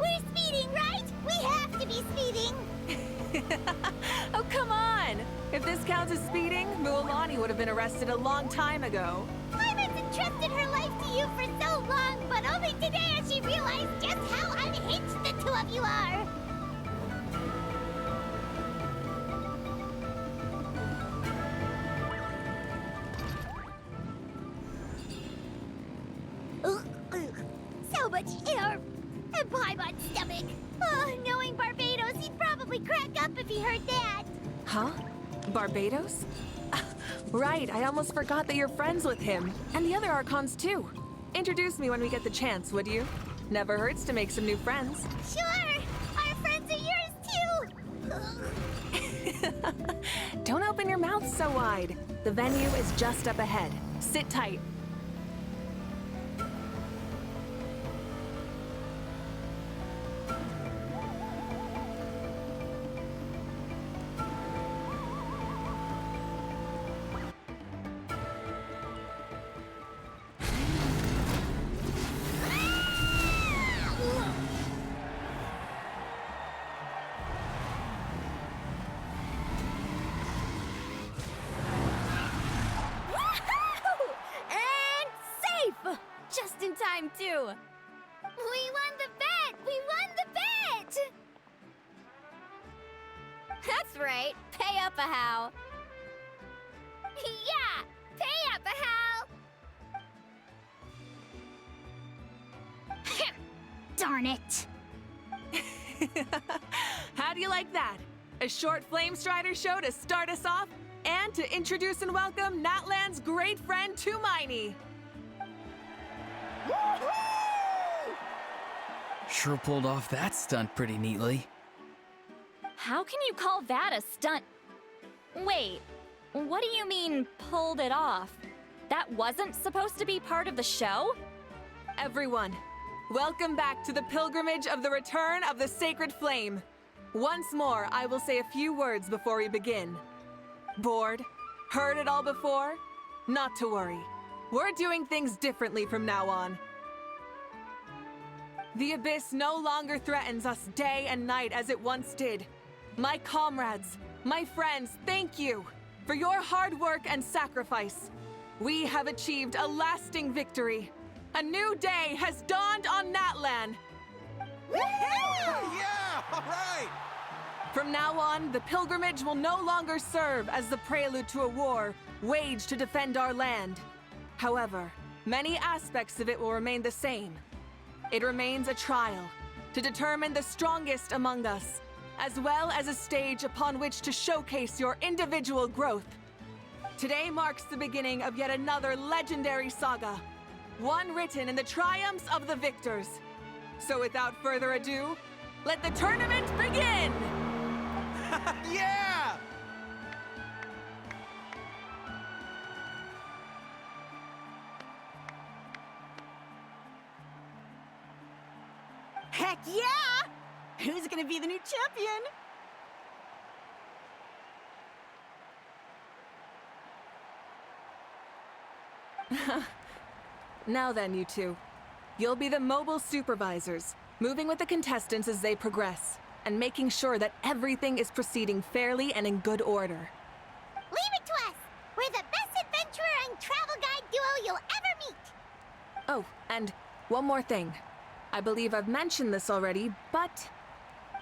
We're speeding, right? We have to be speeding! Oh, come on! If this counts as speeding, Mualani would have been arrested a long time ago. Paimon's entrusted her life to you for so long, but only today has she realized just how unhinged the two of you are! So much air! And Paimon's stomach! Oh, knowing Barbados, he'd probably crack up if he heard that! Huh? Barbados? Right, I almost forgot that you're friends with him. And the other Archons, too. Introduce me when we get the chance, would you? Never hurts to make some new friends. Sure! Our friends are yours, too! Don't open your mouth so wide. The venue is just up ahead. Sit tight. Just in time, too! We won the bet! We won the bet! That's right. Pay up a how. Yeah! Pay up a how! Darn it! How do you like that? A short Flame Strider show to start us off, and to introduce and welcome Natlan's great friend Tumaini. Sure pulled off that stunt pretty neatly. How can you call that a stunt? Wait, what do you mean, pulled it off? That wasn't supposed to be part of the show? Everyone, welcome back to the pilgrimage of the return of the Sacred Flame. Once more, I will say a few words before we begin. Bored? Heard it all before? Not to worry. We're doing things differently from now on. The Abyss no longer threatens us day and night as it once did. My comrades, my friends, thank you for your hard work and sacrifice. We have achieved a lasting victory. A new day has dawned on Natlan. Yeah! All right! From now on, the pilgrimage will no longer serve as the prelude to a war waged to defend our land. However, many aspects of it will remain the same. It remains a trial to determine the strongest among us, as well as a stage upon which to showcase your individual growth. Today marks the beginning of yet another legendary saga, one written in the triumphs of the victors. So without further ado, let the tournament begin! Yeah! Heck yeah! Who's gonna be the new champion? Now then, you two. You'll be the mobile supervisors, moving with the contestants as they progress, and making sure that everything is proceeding fairly and in good order. Leave it to us! We're the best adventurer and travel guide duo you'll ever meet! Oh, and one more thing. I believe I've mentioned this already, but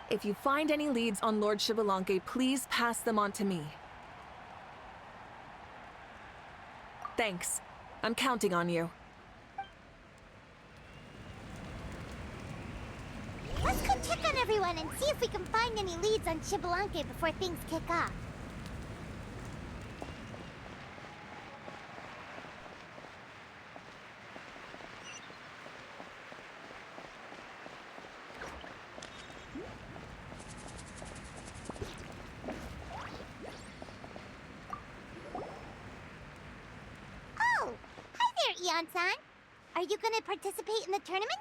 if you find any leads on Lord Xbalanque, please pass them on to me. Thanks. I'm counting on you. Let's go check on everyone and see if we can find any leads on Xbalanque before things kick off. Oh, hi there, Eon-san. Are you gonna participate in the tournament?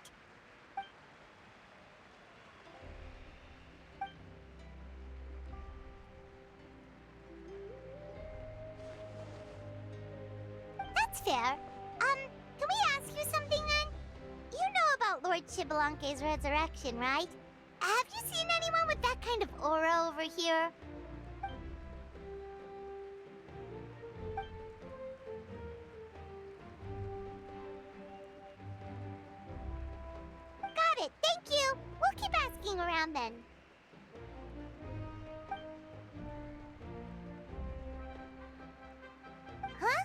That's fair. Can we ask you something then? You know about Lord Xbalanque's resurrection, right? Have you seen anyone with that kind of aura over here? Got it, thank you. We'll keep asking around then. Huh?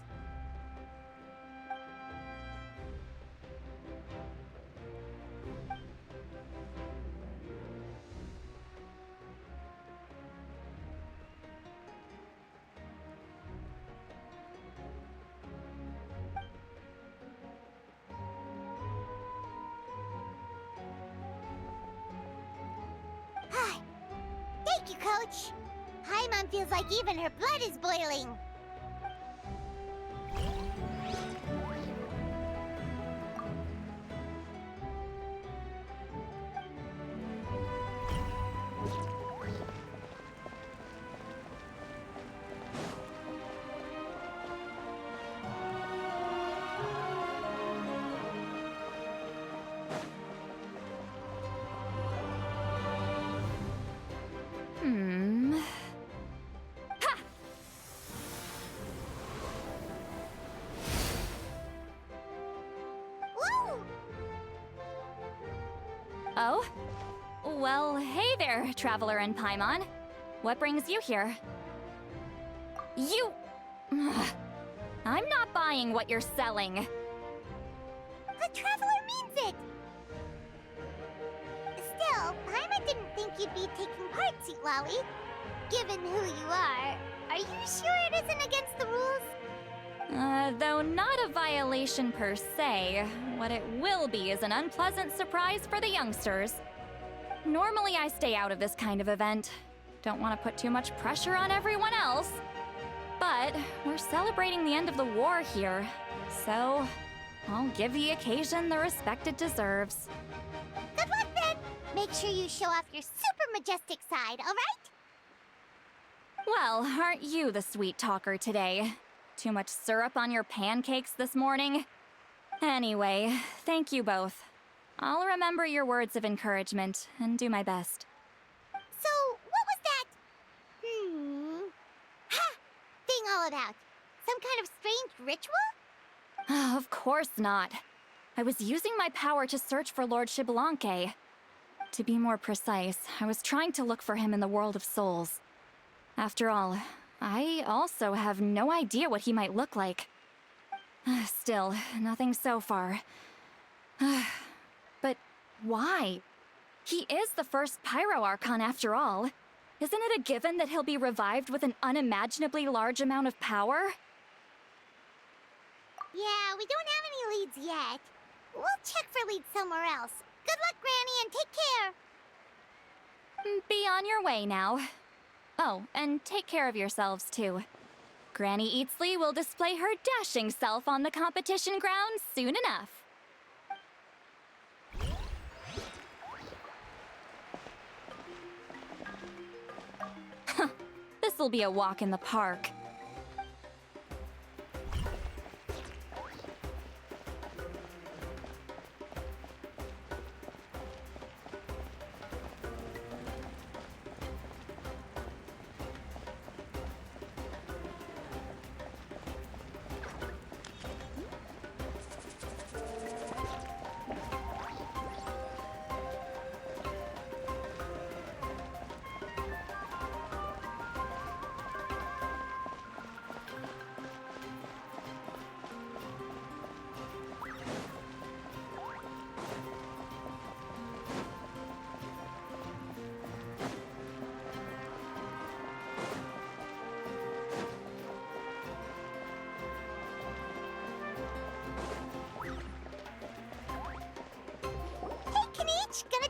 Thank you, Coach. Paimon feels like even her blood is boiling. Oh? Well, hey there, Traveler and Paimon. What brings you here? You... I'm not buying what you're selling. The Traveler means it! Still, Paimon didn't think you'd be taking part, Sweet Lolly. Given who you are you sure it isn't against the rules? Though not a violation per se, what it will be is an unpleasant surprise for the youngsters. Normally I stay out of this kind of event. Don't want to put too much pressure on everyone else. But we're celebrating the end of the war here, so I'll give the occasion the respect it deserves. Good luck then! Make sure you show off your super majestic side, alright? Well, aren't you the sweet talker today? Too much syrup on your pancakes this morning? Anyway, thank you both. I'll remember your words of encouragement and do my best. So, what was that? Ha! Thing all about? Some kind of strange ritual? Of course not. I was using my power to search for Lord Xbalanque. To be more precise, I was trying to look for him in the world of souls. After all, I also have no idea what he might look like. Still, nothing so far. But why? He is the first Pyro Archon after all. Isn't it a given that he'll be revived with an unimaginably large amount of power? Yeah, we don't have any leads yet. We'll check for leads somewhere else. Good luck, Granny, and take care! Be on your way now. Oh, and take care of yourselves, too. Granny Eatsley will display her dashing self on the competition grounds soon enough. This'll be a walk in the park.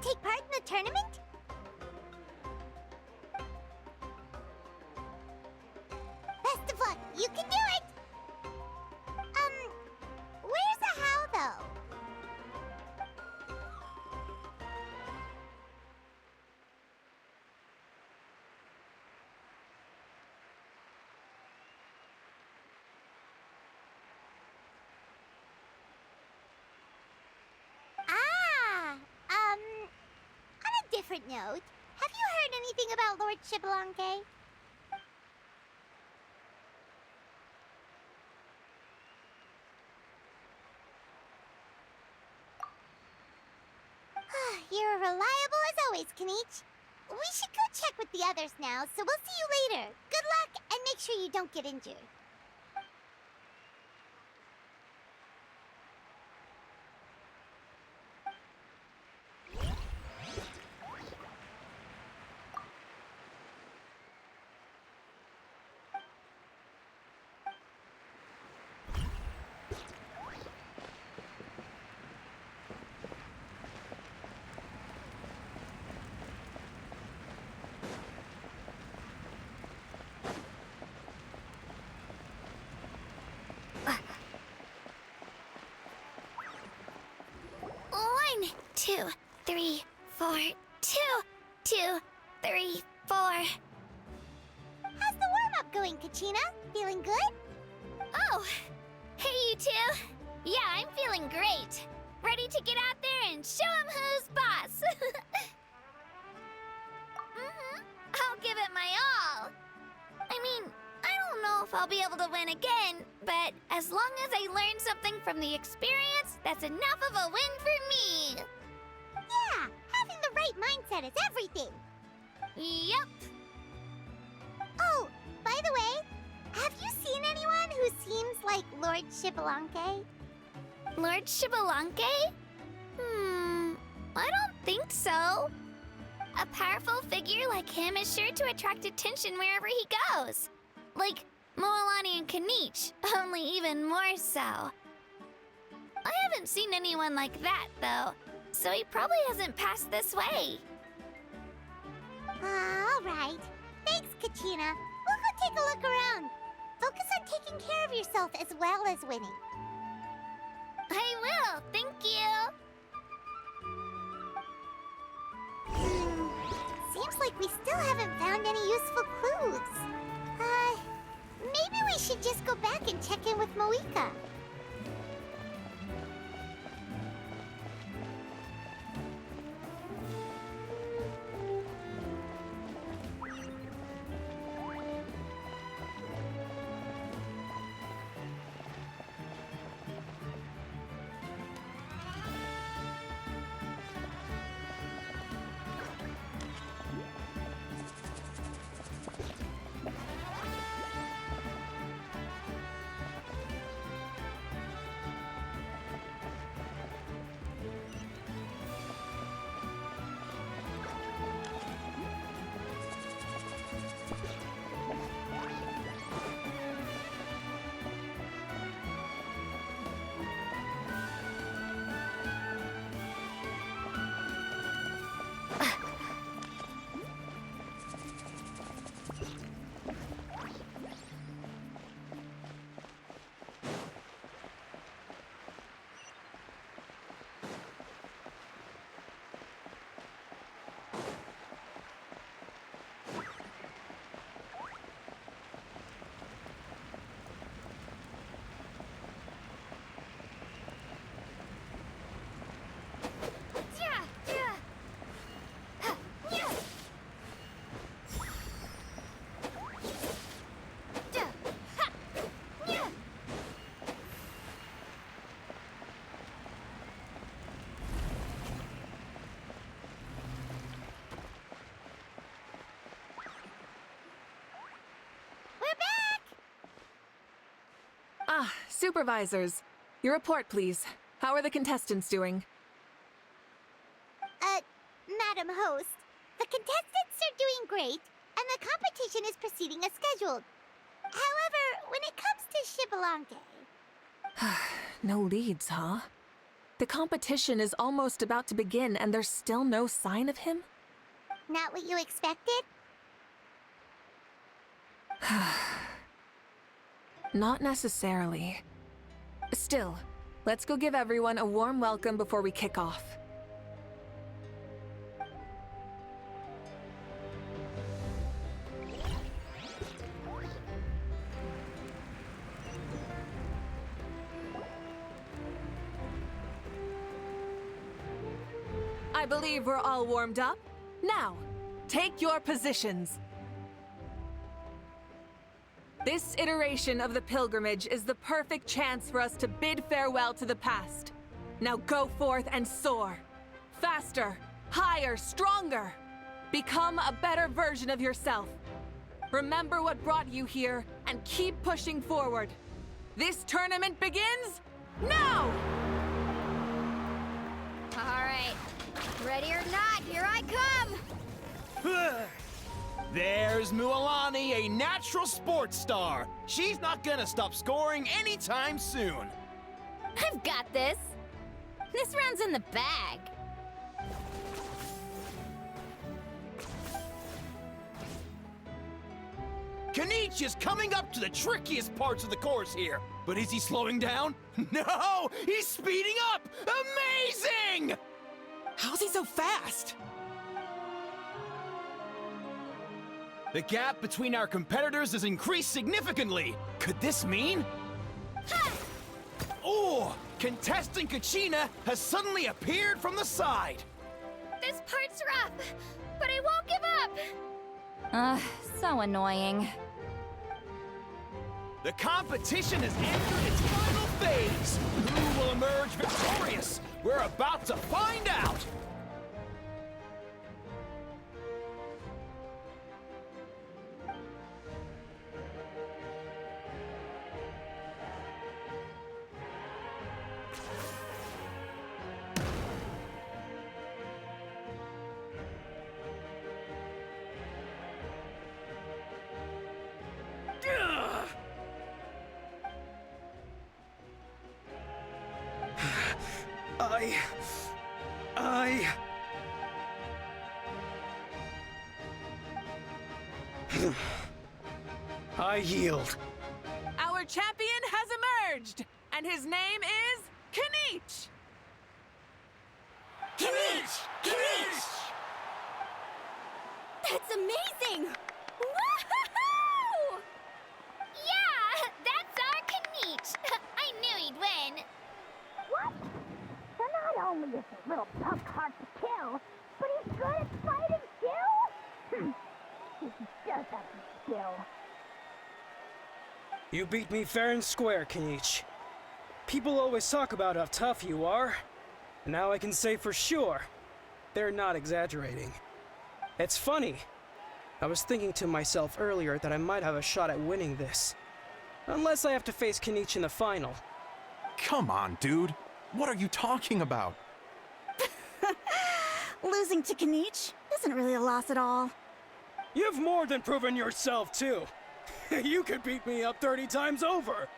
to take part in the tournament? Best of luck. You can do it! Where's the how, though? On a different note, have you heard anything about Lord Xbalanque? You're reliable as always, Kenichi. We should go check with the others now, so we'll see you later. Good luck, and make sure you don't get injured. One, 2, 3, 4, 2, 2, 3, 4. How's the warm-up going, Kachina? Feeling good? Oh, hey you two. Yeah, I'm feeling great. Ready to get out there and show 'em who's boss. I'll give it my all. I mean, I don't know if I'll be able to win again, but as long as I learn something from the experience, that's enough of a win for me. Yeah, having the right mindset is everything. Yep. Oh, by the way, have you seen anyone who seems like Lord Xbalanque? Lord Xbalanque? I don't think so. A powerful figure like him is sure to attract attention wherever he goes. Like Moalani and Kenichi, only even more so. I haven't seen anyone like that, though, so he probably hasn't passed this way. All right. Thanks, Kachina. We'll go take a look around. Focus on taking care of yourself as well as winning. I will, thank you. Seems like we still haven't found any useful clues. Maybe we should just go back and check in with Moika. Supervisors, your report, please. How are the contestants doing? Madam Host, the contestants are doing great, and the competition is proceeding as scheduled. However, when it comes to Xbalanque... No leads, huh? The competition is almost about to begin and there's still no sign of him? Not what you expected? Not necessarily. Still, let's go give everyone a warm welcome before we kick off. I believe we're all warmed up. Now, take your positions. This iteration of the pilgrimage is the perfect chance for us to bid farewell to the past. Now go forth and soar. Faster, higher, stronger. Become a better version of yourself. Remember what brought you here and keep pushing forward. This tournament begins now! All right. Ready or not, here I come! There's Mualani, a natural sports star. She's not gonna stop scoring anytime soon. I've got this. This round's in the bag. Kanich is coming up to the trickiest parts of the course here. But is he slowing down? No! He's speeding up! Amazing! How's he so fast? The gap between our competitors has increased significantly. Could this mean? Oh! Contestant Kachina has suddenly appeared from the side. This part's rough, but I won't give up. So annoying. The competition has entered its final phase. Who will emerge victorious? We're about to find out. I yield. Our champion has emerged, and his name is Kanich! Kanich! Kanich! That's amazing! Woohoo! Yeah, that's our Kanich! I knew he'd win. What? So not only is he a little punk hard to kill, but he's good at fighting too? He does have some skill. You beat me fair and square, Kanich. People always talk about how tough you are. And now I can say for sure, they're not exaggerating. It's funny. I was thinking to myself earlier that I might have a shot at winning this. Unless I have to face Kanich in the final. Come on, dude. What are you talking about? Losing to Kanich isn't really a loss at all. You've more than proven yourself, too. You could beat me up 30 times over.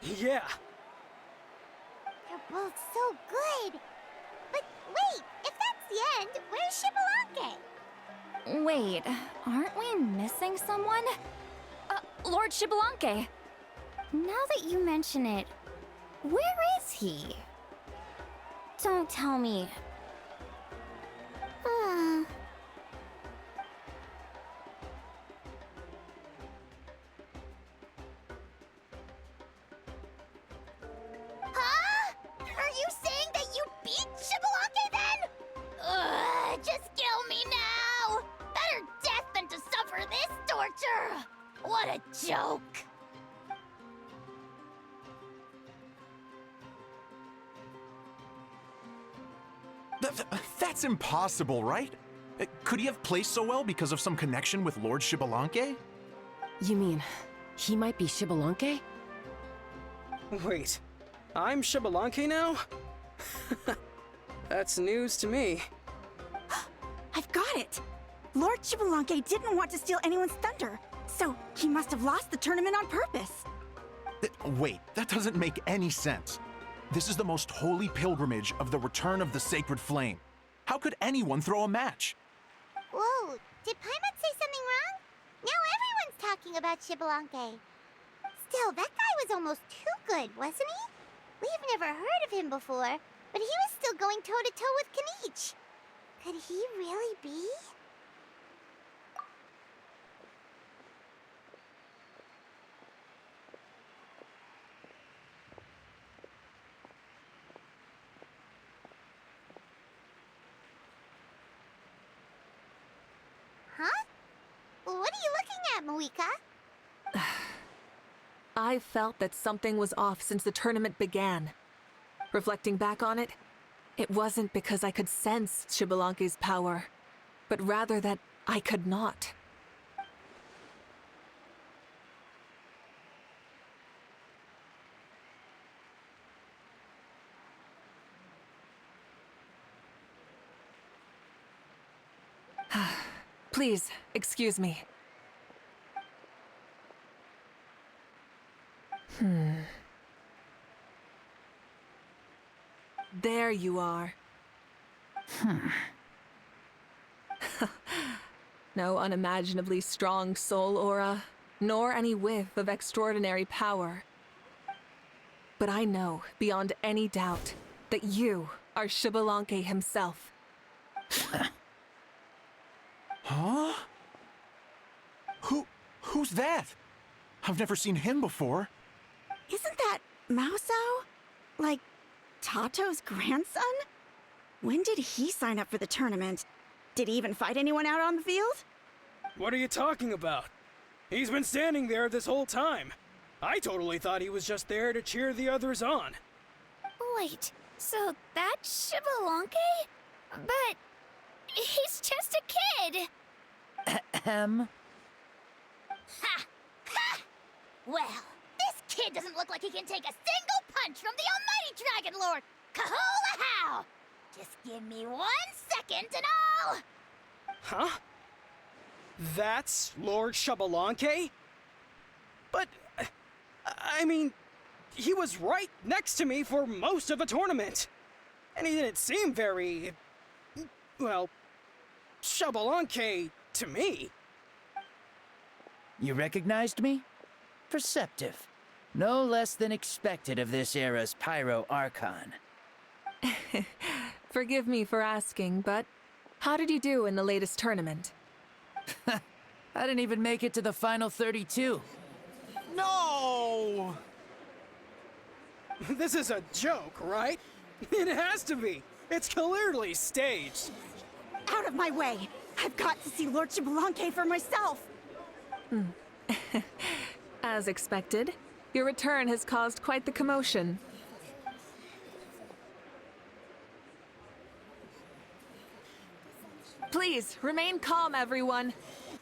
Yeah. You're both so good. But wait, if that's the end, where's Xbalanque? Wait, aren't we missing someone? Lord Xbalanque. Now that you mention it, where is he? Don't tell me. Huh? Are you saying that you beat Xbalanque then? Ugh, just kill me now! Better death than to suffer this torture! What a joke! That's impossible, right? Could he have placed so well because of some connection with Lord Xbalanque? You mean, he might be Xbalanque? Wait, I'm Xbalanque now? That's news to me. I've got it! Lord Xbalanque didn't want to steal anyone's thunder, so he must have lost the tournament on purpose. Wait, that doesn't make any sense. This is the most holy pilgrimage of the return of the sacred flame. How could anyone throw a match? Whoa, did Paimon say something wrong? Now everyone's talking about Xbalanque. Still, that guy was almost too good, wasn't he? We've never heard of him before, but he was still going toe-to-toe with Kenichi. Could he really be? Huh? What are you looking at, Moika? I felt that something was off since the tournament began. Reflecting back on it, it wasn't because I could sense Xbalanque's power, but rather that I could not. Please, excuse me. There you are. No unimaginably strong soul aura, nor any whiff of extraordinary power. But I know, beyond any doubt, that you are Xbalanque himself. Huh? Who's that? I've never seen him before. Isn't that Mauso? Like, Tato's grandson? When did he sign up for the tournament? Did he even fight anyone out on the field? What are you talking about? He's been standing there this whole time. I totally thought he was just there to cheer the others on. Wait, so that's Xbalanque? But he's just a kid. Ahem. Ha! Ha! Well, this kid doesn't look like he can take a single punch from the almighty Dragon Lord, Kahula How! Just give me 1 second and I'll... Huh? That's Lord Xbalanque? But, I mean, he was right next to me for most of the tournament. And he didn't seem very, well, Xbalanque to me. You recognized me? Perceptive. No less than expected of this era's Pyro Archon. Forgive me for asking, but how did you do in the latest tournament? I didn't even make it to the final 32. No! This is a joke, right? It has to be. It's clearly staged. Out of my way! I've got to see Lord Xbalanque for myself! As expected, your return has caused quite the commotion. Please, remain calm, everyone.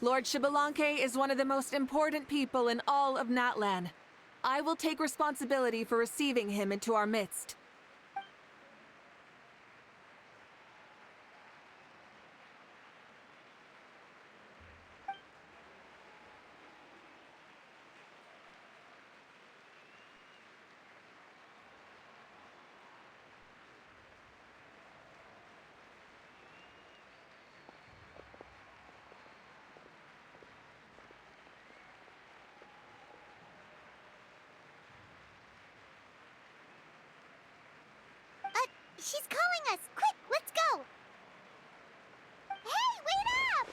Lord Xbalanque is one of the most important people in all of Natlan. I will take responsibility for receiving him into our midst. She's calling us! Quick, let's go! Hey, wait up!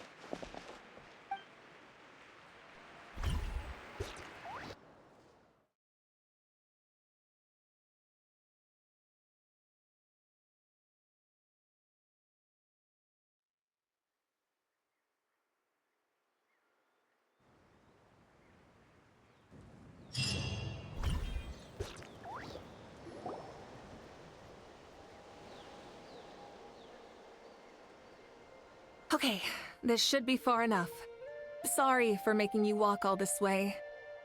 Okay, this should be far enough. Sorry for making you walk all this way.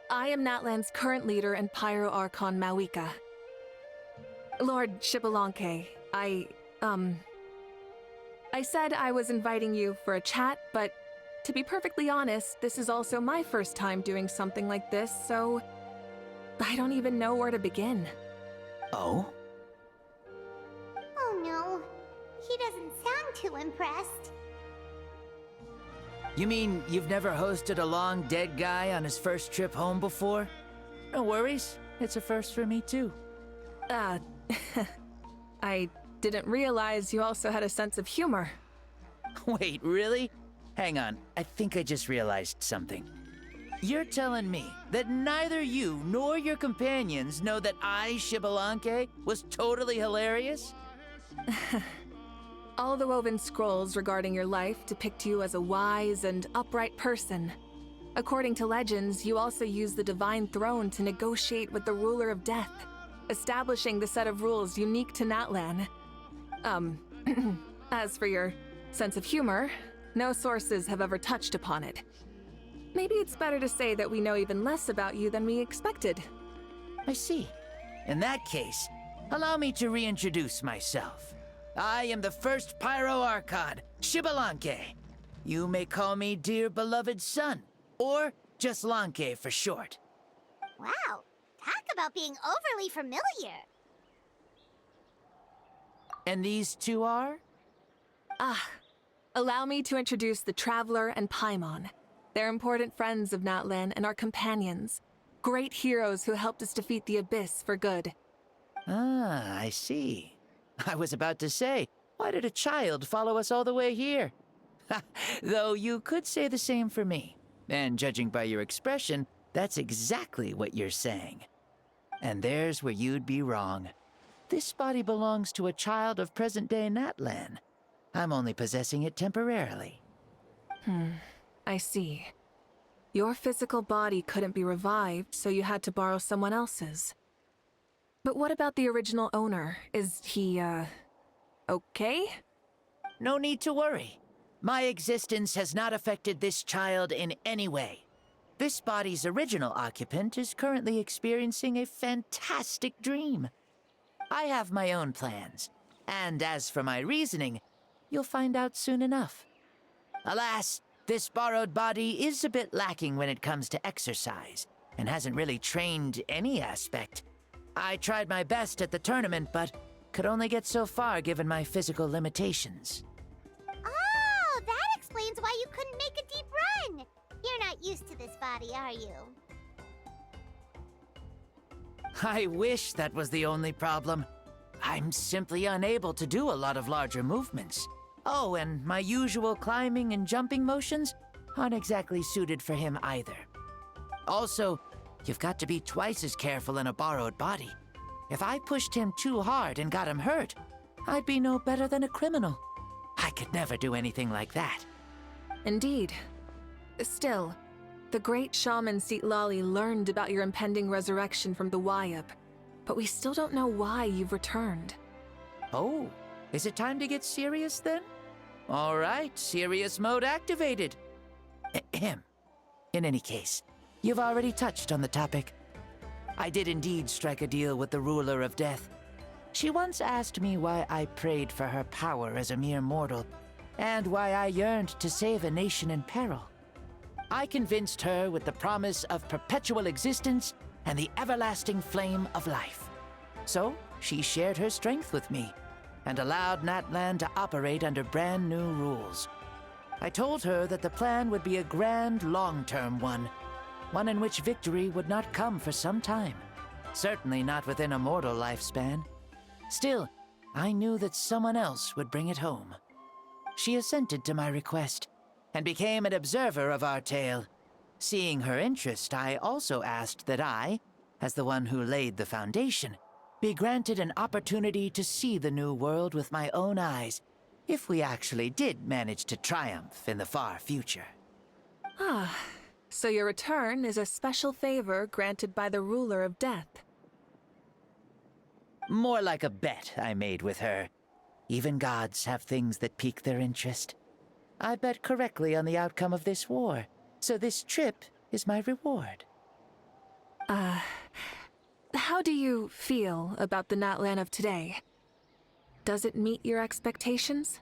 I am Natlan's current leader and Pyro Archon Mawika. Lord Xbalanque, I said I was inviting you for a chat, but To be perfectly honest, this is also my first time doing something like this, so I don't even know where to begin. Oh? Oh no, he doesn't sound too impressed. You mean you've never hosted a long dead guy on his first trip home before? No worries, it's a first for me too. I didn't realize you also had a sense of humor. Wait, really? Hang on, I think I just realized something. You're telling me that neither you nor your companions know that I, Xbalanque, was totally hilarious? All the woven scrolls regarding your life depict you as a wise and upright person. According to legends, you also use the Divine Throne to negotiate with the Ruler of Death, establishing the set of rules unique to Natlan. As for your sense of humor, no sources have ever touched upon it. Maybe it's better to say that we know even less about you than we expected. I see. In that case, allow me to reintroduce myself. I am the first Pyro Archon, Xbalanque. You may call me dear beloved son, or just Lanque for short. Wow, talk about being overly familiar. And these two are? Allow me to introduce the Traveler and Paimon. They're important friends of Natlan and our companions. Great heroes who helped us defeat the Abyss for good. Ah, I see. I was about to say, why did a child follow us all the way here? Though you could say the same for me. And judging by your expression, that's exactly what you're saying. And there's where you'd be wrong. This body belongs to a child of present-day Natlan. I'm only possessing it temporarily. I see. Your physical body couldn't be revived, so you had to borrow someone else's. But what about the original owner? Is he, okay? No need to worry. My existence has not affected this child in any way. This body's original occupant is currently experiencing a fantastic dream. I have my own plans, and as for my reasoning, you'll find out soon enough. Alas, this borrowed body is a bit lacking when it comes to exercise, and hasn't really trained any aspect. I tried my best at the tournament, but could only get so far given my physical limitations. Oh, that explains why you couldn't make a deep run. You're not used to this body, are you? I wish that was the only problem. I'm simply unable to do a lot of larger movements. Oh, and my usual climbing and jumping motions aren't exactly suited for him either. Also, you've got to be twice as careful in a borrowed body. If I pushed him too hard and got him hurt, I'd be no better than a criminal. I could never do anything like that. Indeed. Still, the great shaman Citlali learned about your impending resurrection from the Wayab, but we still don't know why you've returned. Oh, is it time to get serious then? All right, serious mode activated. Ahem. In any case, you've already touched on the topic. I did indeed strike a deal with the Ruler of Death. She once asked me why I prayed for her power as a mere mortal, and why I yearned to save a nation in peril. I convinced her with the promise of perpetual existence and the everlasting flame of life. So, she shared her strength with me, and allowed Natlan to operate under brand new rules. I told her that the plan would be a grand, long-term one in which victory would not come for some time. Certainly not within a mortal lifespan. Still, I knew that someone else would bring it home. She assented to my request, and became an observer of our tale. Seeing her interest, I also asked that I, as the one who laid the foundation, be granted an opportunity to see the new world with my own eyes, if we actually did manage to triumph in the far future. Ah, so your return is a special favor granted by the Ruler of Death. More like a bet I made with her. Even gods have things that pique their interest. I bet correctly on the outcome of this war, so this trip is my reward. How do you feel about the Natlan of today? Does it meet your expectations?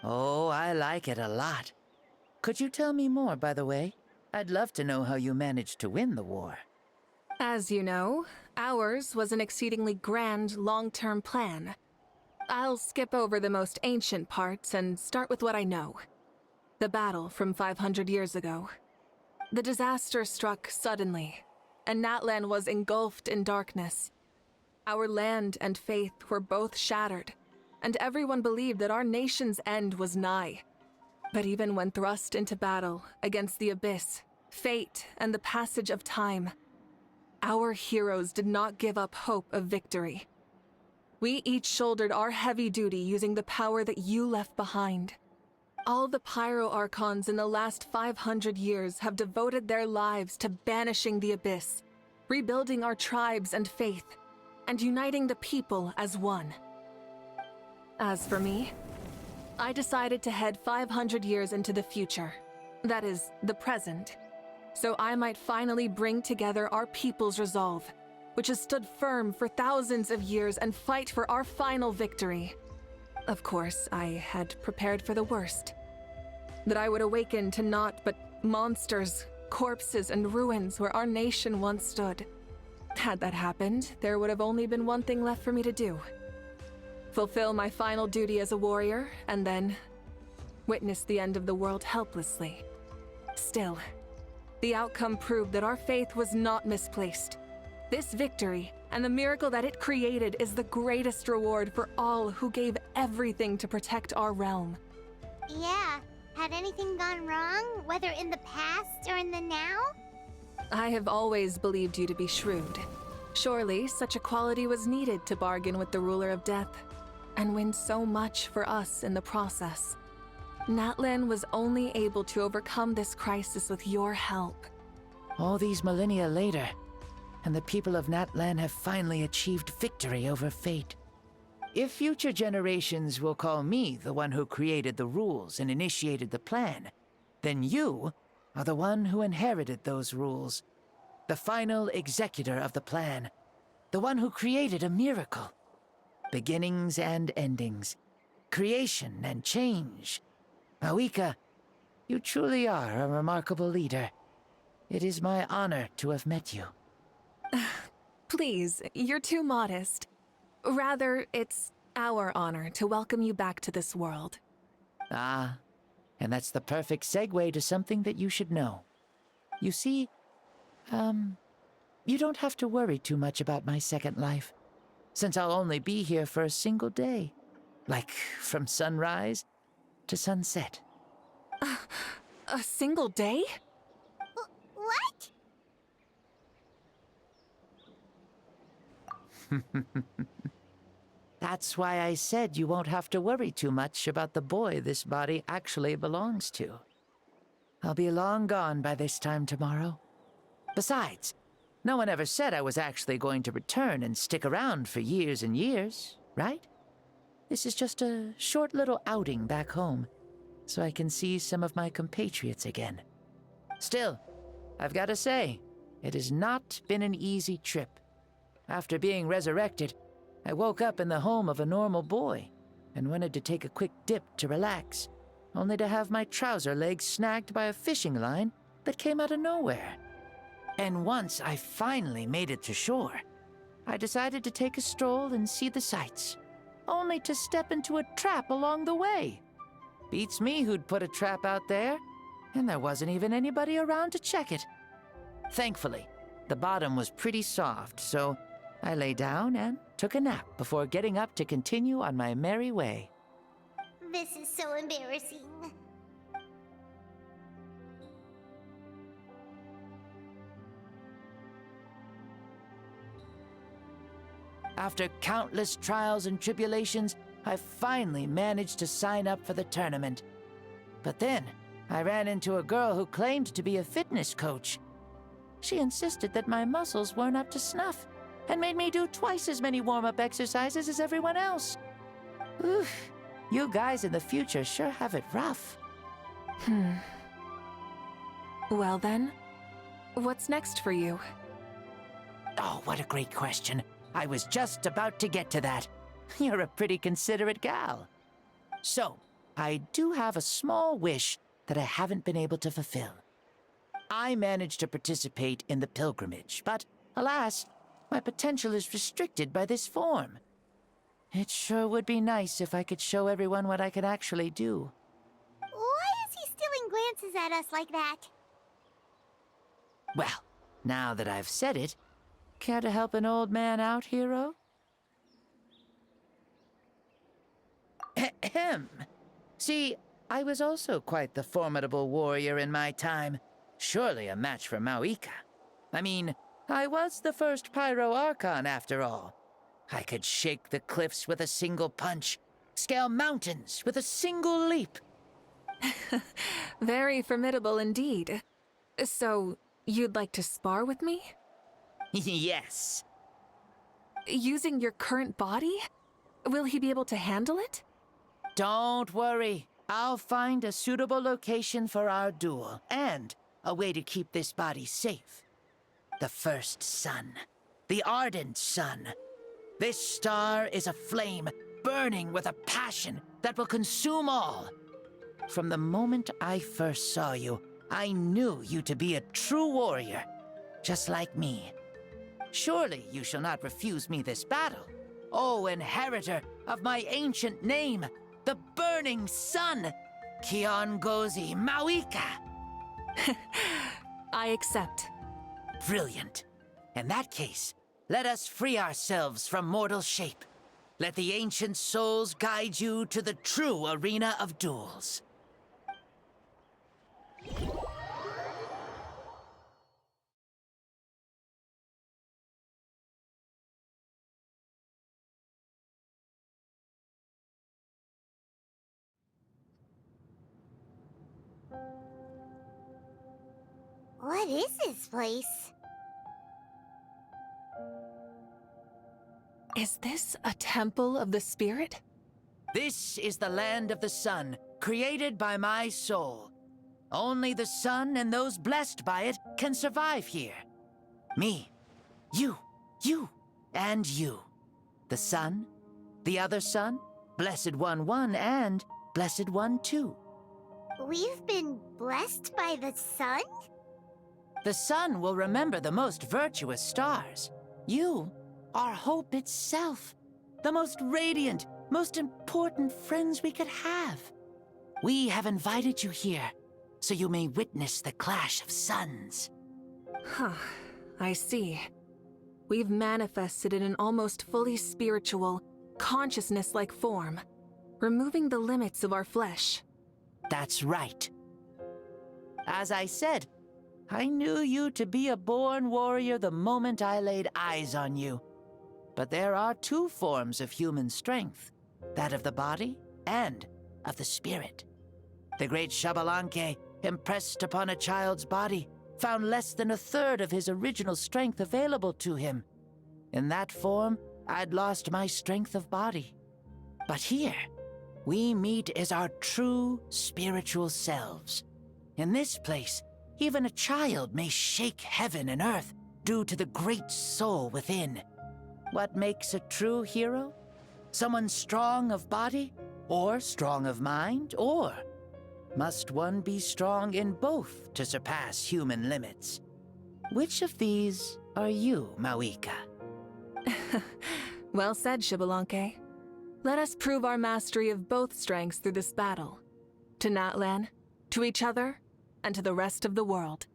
Oh, I like it a lot. Could you tell me more, by the way? I'd love to know how you managed to win the war. As you know, ours was an exceedingly grand long-term plan. I'll skip over the most ancient parts and start with what I know. The battle from 500 years ago. The disaster struck suddenly, and Natlan was engulfed in darkness. Our land and faith were both shattered, and everyone believed that our nation's end was nigh. But even when thrust into battle against the abyss, fate, and the passage of time, our heroes did not give up hope of victory. We each shouldered our heavy duty using the power that you left behind. All the Pyro Archons in the last 500 years have devoted their lives to banishing the abyss, rebuilding our tribes and faith, and uniting the people as one. As for me, I decided to head 500 years into the future, that is, the present, so I might finally bring together our people's resolve, which has stood firm for thousands of years, and fight for our final victory. Of course, I had prepared for the worst. That I would awaken to naught but monsters, corpses, and ruins where our nation once stood. Had that happened, there would have only been one thing left for me to do. Fulfill my final duty as a warrior, and then witness the end of the world helplessly. Still, the outcome proved that our faith was not misplaced. This victory, and the miracle that it created, is the greatest reward for all who gave everything to protect our realm. Yeah. Had anything gone wrong, whether in the past or in the now? I have always believed you to be shrewd. Surely, such a quality was needed to bargain with the ruler of death, and win so much for us in the process. Natlan was only able to overcome this crisis with your help. All these millennia later, and the people of Natlan have finally achieved victory over fate. If future generations will call me the one who created the rules and initiated the plan, then you are the one who inherited those rules. The final executor of the plan. The one who created a miracle. Beginnings and endings. Creation and change. Mawika, you truly are a remarkable leader. It is my honor to have met you. Please, you're too modest. Rather, it's our honor to welcome you back to this world. Ah, and that's the perfect segue to something that you should know. You see, you don't have to worry too much about my second life, since I'll only be here for a single day. Like, from sunrise to sunset. A single day? What? That's why I said you won't have to worry too much about the boy this body actually belongs to. I'll be long gone by this time tomorrow. Besides, no one ever said I was actually going to return and stick around for years and years, right? This is just a short little outing back home, so I can see some of my compatriots again. Still, I've got to say, it has not been an easy trip. After being resurrected, I woke up in the home of a normal boy and wanted to take a quick dip to relax, only to have my trouser legs snagged by a fishing line that came out of nowhere. And once I finally made it to shore, I decided to take a stroll and see the sights, only to step into a trap along the way. Beats me who'd put a trap out there, and there wasn't even anybody around to check it. Thankfully, the bottom was pretty soft, so I lay down and took a nap before getting up to continue on my merry way. This is so embarrassing. After countless trials and tribulations, I finally managed to sign up for the tournament. But then, I ran into a girl who claimed to be a fitness coach. She insisted that my muscles weren't up to snuff, and made me do twice as many warm-up exercises as everyone else. Oof, you guys in the future sure have it rough. Well then, what's next for you? Oh, what a great question. I was just about to get to that. You're a pretty considerate gal. So, I do have a small wish that I haven't been able to fulfill. I managed to participate in the pilgrimage, but alas, my potential is restricted by this form. It sure would be nice if I could show everyone what I could actually do. Why is he stealing glances at us like that? Well, now that I've said it, care to help an old man out, hero? Ahem. See, I was also quite the formidable warrior in my time. Surely a match for Mauika. I mean, I was the first Pyro Archon after all. I could shake the cliffs with a single punch, scale mountains with a single leap. Very formidable indeed. So, you'd like to spar with me? Yes. Using your current body? Will he be able to handle it? Don't worry. I'll find a suitable location for our duel, and a way to keep this body safe. The first sun. The ardent sun. This star is a flame, burning with a passion that will consume all. From the moment I first saw you, I knew you to be a true warrior, just like me. Surely you shall not refuse me this battle, O inheritor of my ancient name, the Burning Sun, Kiongozi Mauika. I accept. Brilliant. In that case, let us free ourselves from mortal shape. Let the ancient souls guide you to the true arena of duels. What is this place? Is this a temple of the spirit? This is the land of the sun, created by my soul. Only the sun and those blessed by it can survive here. Me, you, and you. The sun, the other sun, Blessed One 1, and Blessed One 2. We've been blessed by the sun? The sun will remember the most virtuous stars. You are hope itself. The most radiant, most important friends we could have. We have invited you here, so you may witness the clash of suns. Huh, I see. We've manifested in an almost fully spiritual, consciousness-like form, removing the limits of our flesh. That's right. As I said, I knew you to be a born warrior the moment I laid eyes on you. But there are two forms of human strength, that of the body and of the spirit. The great Xbalanque, impressed upon a child's body, found less than a third of his original strength available to him. In that form, I'd lost my strength of body. But here, we meet as our true spiritual selves. In this place, even a child may shake heaven and earth due to the great soul within. What makes a true hero? Someone strong of body, or strong of mind, or must one be strong in both to surpass human limits? Which of these are you, Mauika? Well said, Xbalanque. Let us prove our mastery of both strengths through this battle. To Natlan, to each other, and to the rest of the world.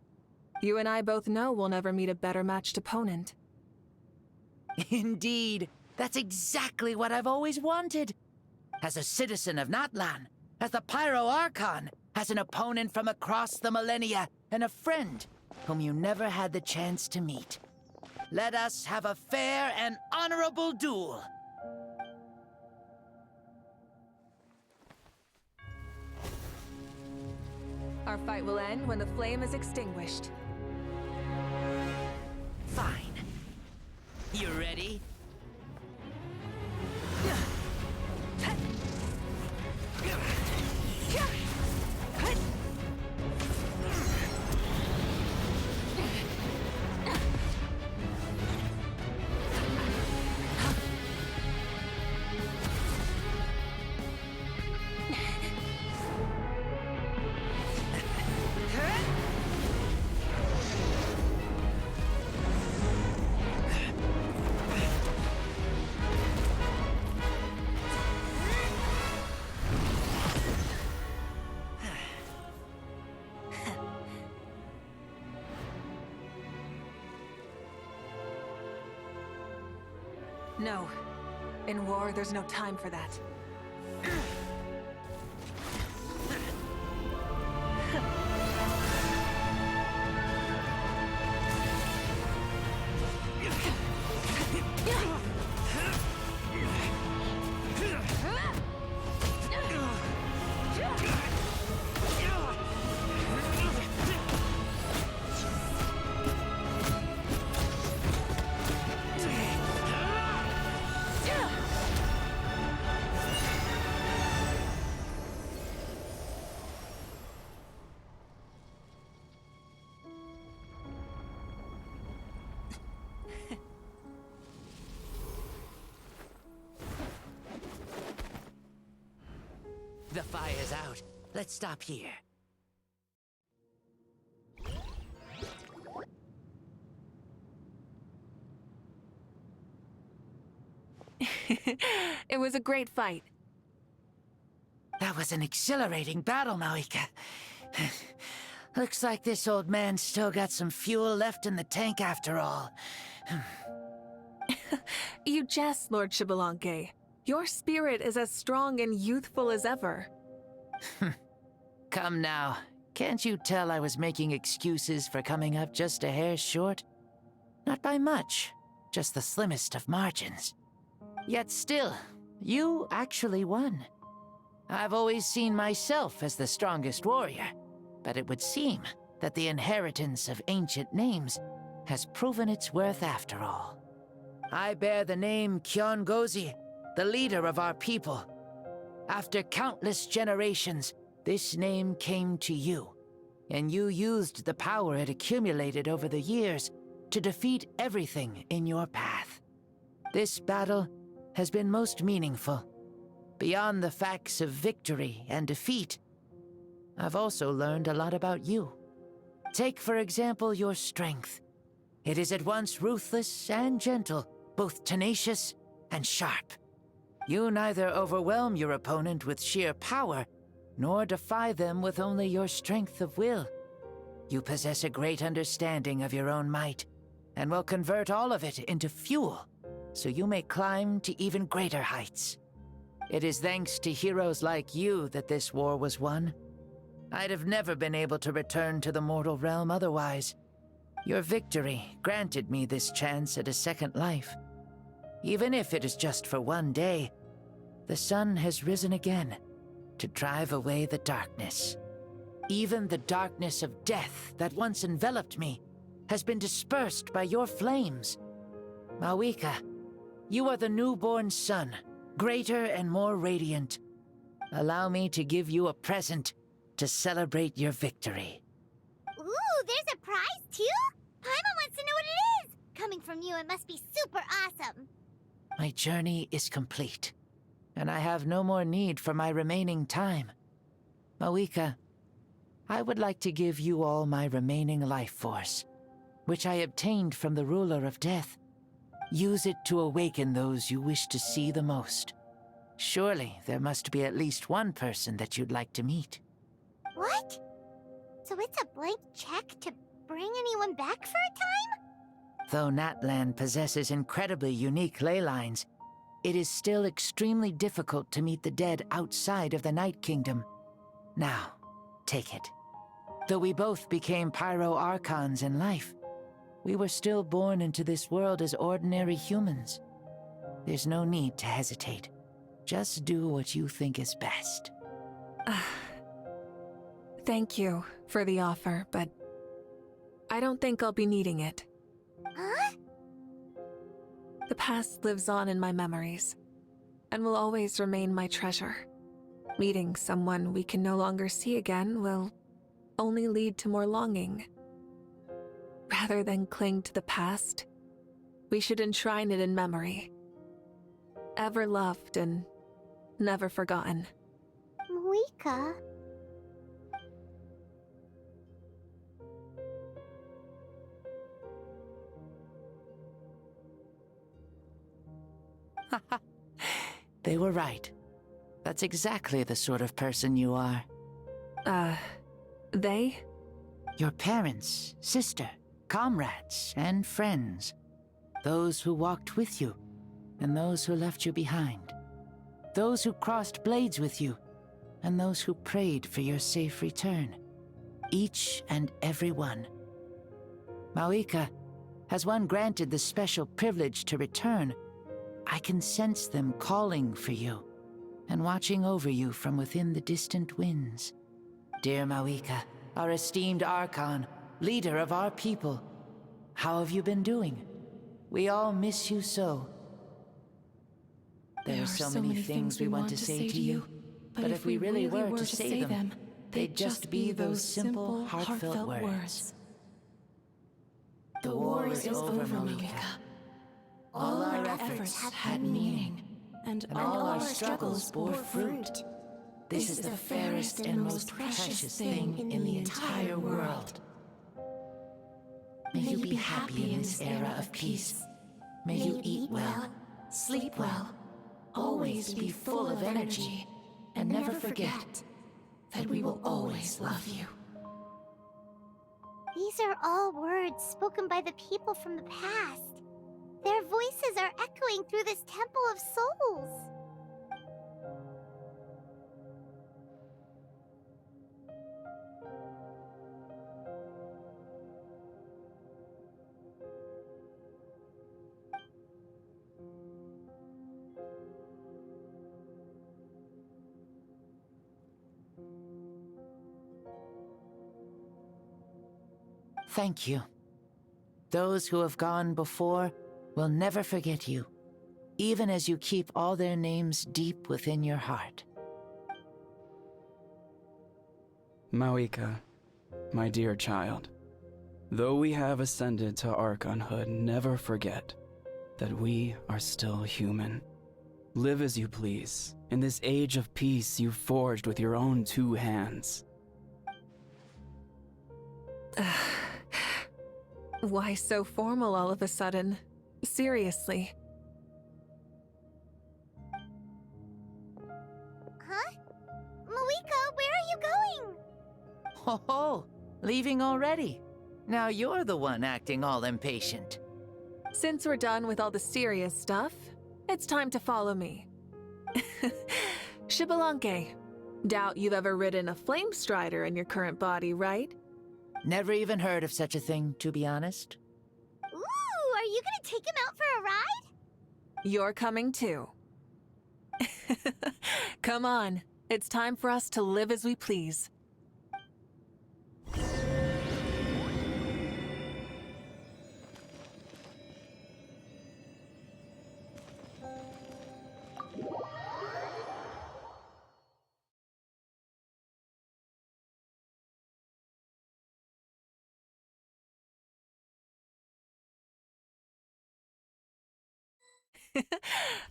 You and I both know we'll never meet a better matched opponent. Indeed, that's exactly what I've always wanted. As a citizen of Natlan, as the Pyro Archon, as an opponent from across the millennia, and a friend whom you never had the chance to meet. Let us have a fair and honorable duel. Our fight will end when the flame is extinguished. Fine. You ready? No. In war, there's no time for that. The fire's out. Let's stop here. It was a great fight. That was an exhilarating battle, Mawika. Looks like this old man's still got some fuel left in the tank after all. You jest, Lord Xbalanque. Your spirit is as strong and youthful as ever. Come now. Can't you tell I was making excuses for coming up just a hair short? Not by much, just the slimmest of margins. Yet still, you actually won. I've always seen myself as the strongest warrior, but it would seem that the inheritance of ancient names has proven its worth after all. I bear the name Kiongozi, the leader of our people. After countless generations, this name came to you, and you used the power it accumulated over the years to defeat everything in your path. This battle has been most meaningful. Beyond the facts of victory and defeat, I've also learned a lot about you. Take, for example, your strength. It is at once ruthless and gentle, both tenacious and sharp. You neither overwhelm your opponent with sheer power, nor defy them with only your strength of will. You possess a great understanding of your own might, and will convert all of it into fuel, so you may climb to even greater heights. It is thanks to heroes like you that this war was won. I'd have never been able to return to the mortal realm otherwise. Your victory granted me this chance at a second life. Even if it is just for one day, the sun has risen again to drive away the darkness. Even the darkness of death that once enveloped me has been dispersed by your flames. Mawika, you are the newborn sun, greater and more radiant. Allow me to give you a present to celebrate your victory. Ooh, there's a prize too? Paimon wants to know what it is! Coming from you, it must be super awesome. My journey is complete, and I have no more need for my remaining time. Mawika, I would like to give you all my remaining life force, which I obtained from the ruler of death. Use it to awaken those you wish to see the most. Surely there must be at least one person that you'd like to meet. What? So it's a blank check to bring anyone back for a time? Though Natlan possesses incredibly unique ley lines, it is still extremely difficult to meet the dead outside of the Night Kingdom. Now, take it. Though we both became Pyro Archons in life, we were still born into this world as ordinary humans. There's no need to hesitate. Just do what you think is best. Thank you for the offer, but I don't think I'll be needing it. Huh? The past lives on in my memories, and will always remain my treasure. Meeting someone we can no longer see again will only lead to more longing. Rather than cling to the past, we should enshrine it in memory. Ever loved and never forgotten. Mawika. They were right. That's exactly the sort of person you are. They? Your parents, sister, comrades, and friends. Those who walked with you, and those who left you behind. Those who crossed blades with you, and those who prayed for your safe return. Each and every one. Mawika, as one granted the special privilege to return, I can sense them calling for you and watching over you from within the distant winds. Dear Mawika, our esteemed Archon, leader of our people, how have you been doing? We all miss you so. There are so many things we want to say to you, but if we really were to say them, they'd just be those simple, heartfelt words. The war is over, Mawika. All our efforts had meaning, and all our struggles bore fruit. This is the fairest and most precious thing in the entire world. May you be happy in this era of peace. May you eat well, sleep well, always be full of energy, and never forget that we will always love you. These are all words spoken by the people from the past. Their voices are echoing through this Temple of Souls. Thank you. Those who have gone before will never forget you, even as you keep all their names deep within your heart. Mawika, my dear child, though we have ascended to Archonhood, never forget that we are still human. Live as you please, in this age of peace you forged with your own 2 hands. Why so formal all of a sudden? Seriously. Huh? Mawika, where are you going? Ho ho! Leaving already? Now you're the one acting all impatient. Since we're done with all the serious stuff, it's time to follow me. Xbalanque, doubt you've ever ridden a flame strider in your current body, right? Never even heard of such a thing, to be honest. Ooh, are you gonna take him out for a ride? You're coming too. Come on, it's time for us to live as we please.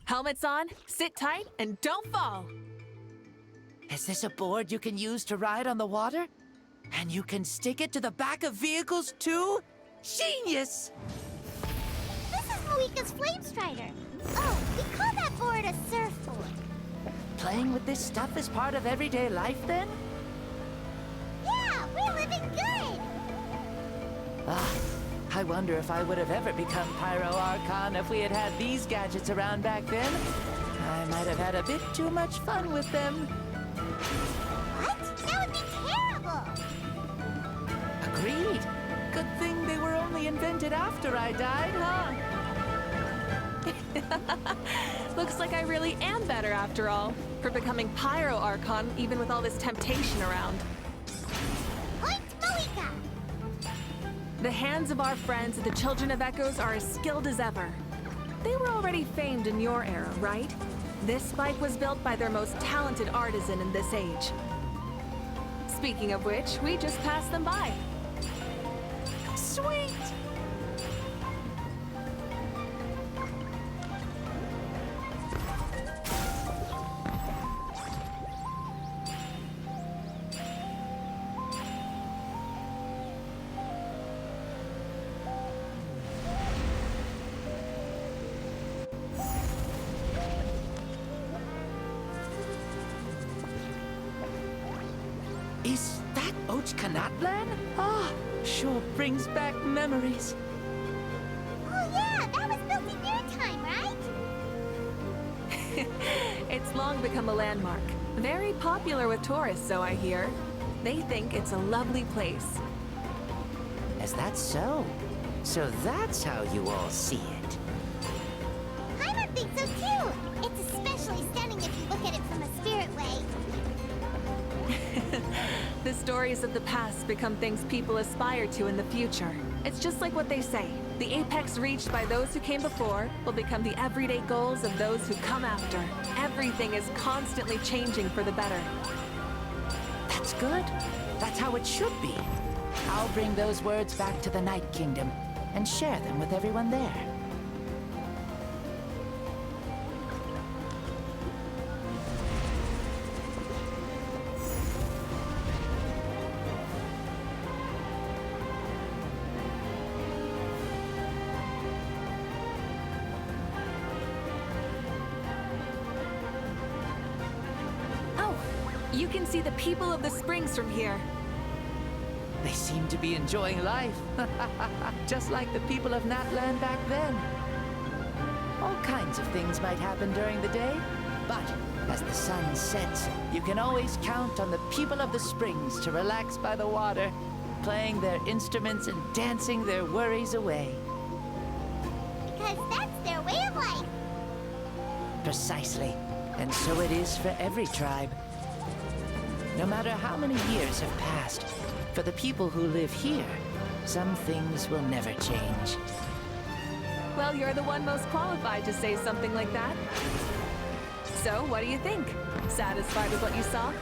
Helmets on, sit tight, and don't fall! Is this a board you can use to ride on the water? And you can stick it to the back of vehicles too? Genius! This is Mawika's Flame Strider. Oh, we call that board a surfboard. Playing with this stuff is part of everyday life then? Yeah, we're living good! I wonder if I would have ever become Pyro Archon if we had had these gadgets around back then. I might have had a bit too much fun with them. What? That would be terrible! Agreed. Good thing they were only invented after I died, huh? Looks like I really am better after all, for becoming Pyro Archon even with all this temptation around. Point Mawika! The hands of our friends at the Children of Echoes are as skilled as ever. They were already famed in your era, right? This spike was built by their most talented artisan in this age. Speaking of which, we just passed them by. Sweet! Is that Ochkanatlan? Sure brings back memories. Oh yeah, that was built in your time, right? become a landmark. Very popular with tourists, so I hear. They think it's a lovely place. Is that so? So that's how you all see it. Paimon thinks so too! It's especially stunning if you look at it from a spirit way. The stories of the past become things people aspire to in the future. It's just like what they say. The apex reached by those who came before will become the everyday goals of those who come after. Everything is constantly changing for the better. That's good. That's how it should be. I'll bring those words back to the Night Kingdom and share them with everyone there. You can see the people of the springs from here. They seem to be enjoying life. Just like the people of Natlan back then. All kinds of things might happen during the day, but as the sun sets, you can always count on the people of the springs to relax by the water, playing their instruments and dancing their worries away. Because that's their way of life. Precisely. And so it is for every tribe. No matter how many years have passed, for the people who live here, some things will never change. Well, you're the one most qualified to say something like that. So, what do you think? Satisfied with what you saw?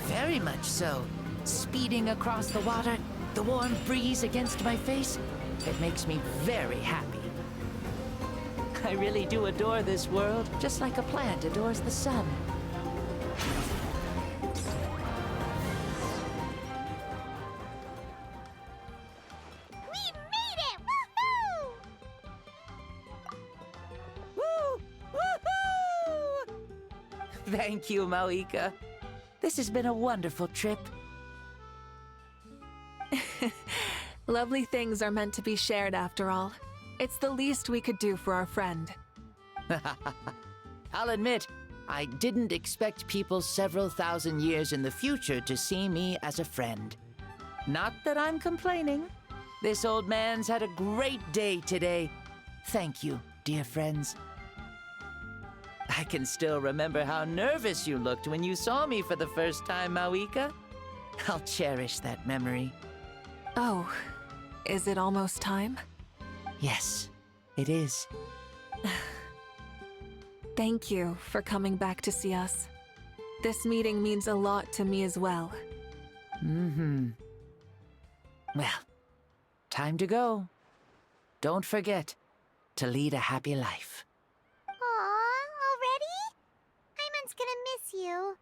Very much so. Speeding across the water, the warm breeze against my face, it makes me very happy. I really do adore this world, just like a plant adores the sun. Thank you, Mawika. This has been a wonderful trip. Lovely things are meant to be shared after all. It's the least we could do for our friend. I'll admit, I didn't expect people several thousand years in the future to see me as a friend. Not that I'm complaining. This old man's had a great day today. Thank you, dear friends. I can still remember how nervous you looked when you saw me for the first time, Mawika. I'll cherish that memory. Oh, is it almost time? Yes, it is. Thank you for coming back to see us. This meeting means a lot to me as well. Mm-hmm. Well, time to go. Don't forget to lead a happy life. Paimon's gonna miss you.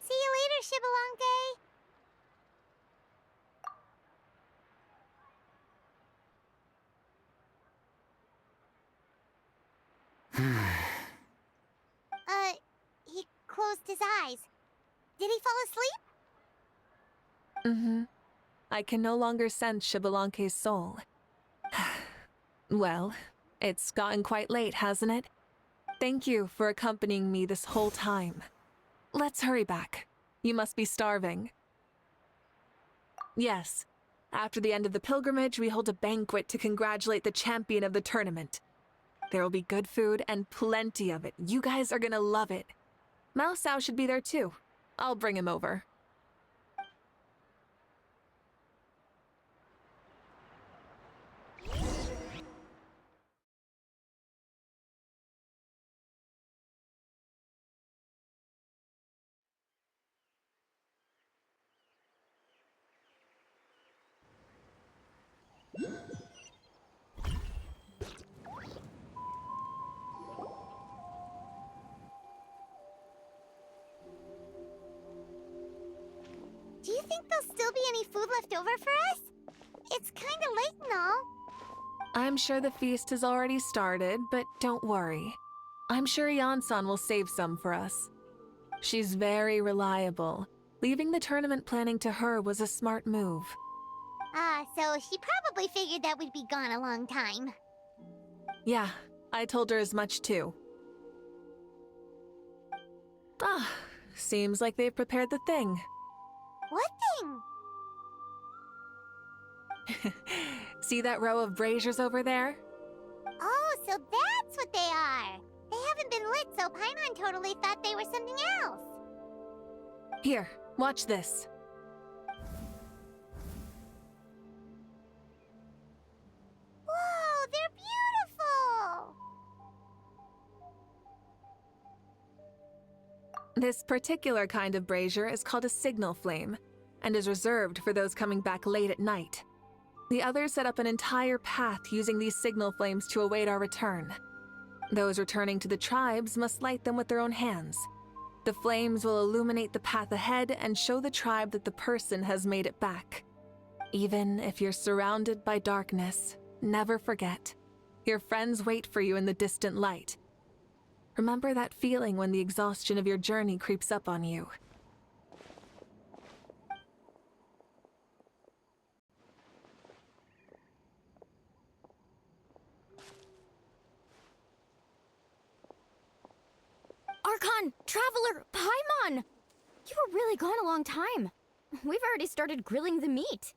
See you later, Xbalanque. He closed his eyes. Did he fall asleep? Mm-hmm. I can no longer sense Xbalanque's soul. Well, it's gotten quite late, hasn't it? Thank you for accompanying me this whole time. Let's hurry back. You must be starving. Yes. After the end of the pilgrimage, we hold a banquet to congratulate the champion of the tournament. There will be good food and plenty of it. You guys are gonna love it. Mao Sao should be there too. I'll bring him over. Do you think there'll still be any food left over for us? It's kinda late and all. I'm sure the feast has already started, but don't worry. I'm sure Yansan will save some for us. She's very reliable. Leaving the tournament planning to her was a smart move. So she probably figured that we'd be gone a long time. Yeah, I told her as much too. Ah, seems like they've prepared the thing. What thing? See that row of braziers over there? Oh, so that's what they are. They haven't been lit, so Paimon totally thought they were something else. Here, watch this. Whoa, they're beautiful! This particular kind of brazier is called a signal flame, and is reserved for those coming back late at night. The others set up an entire path using these signal flames to await our return. Those returning to the tribes must light them with their own hands. The flames will illuminate the path ahead and show the tribe that the person has made it back. Even if you're surrounded by darkness, never forget, your friends wait for you in the distant light. Remember that feeling when the exhaustion of your journey creeps up on you. Archon! Traveler! Paimon! You were really gone a long time. We've already started grilling the meat.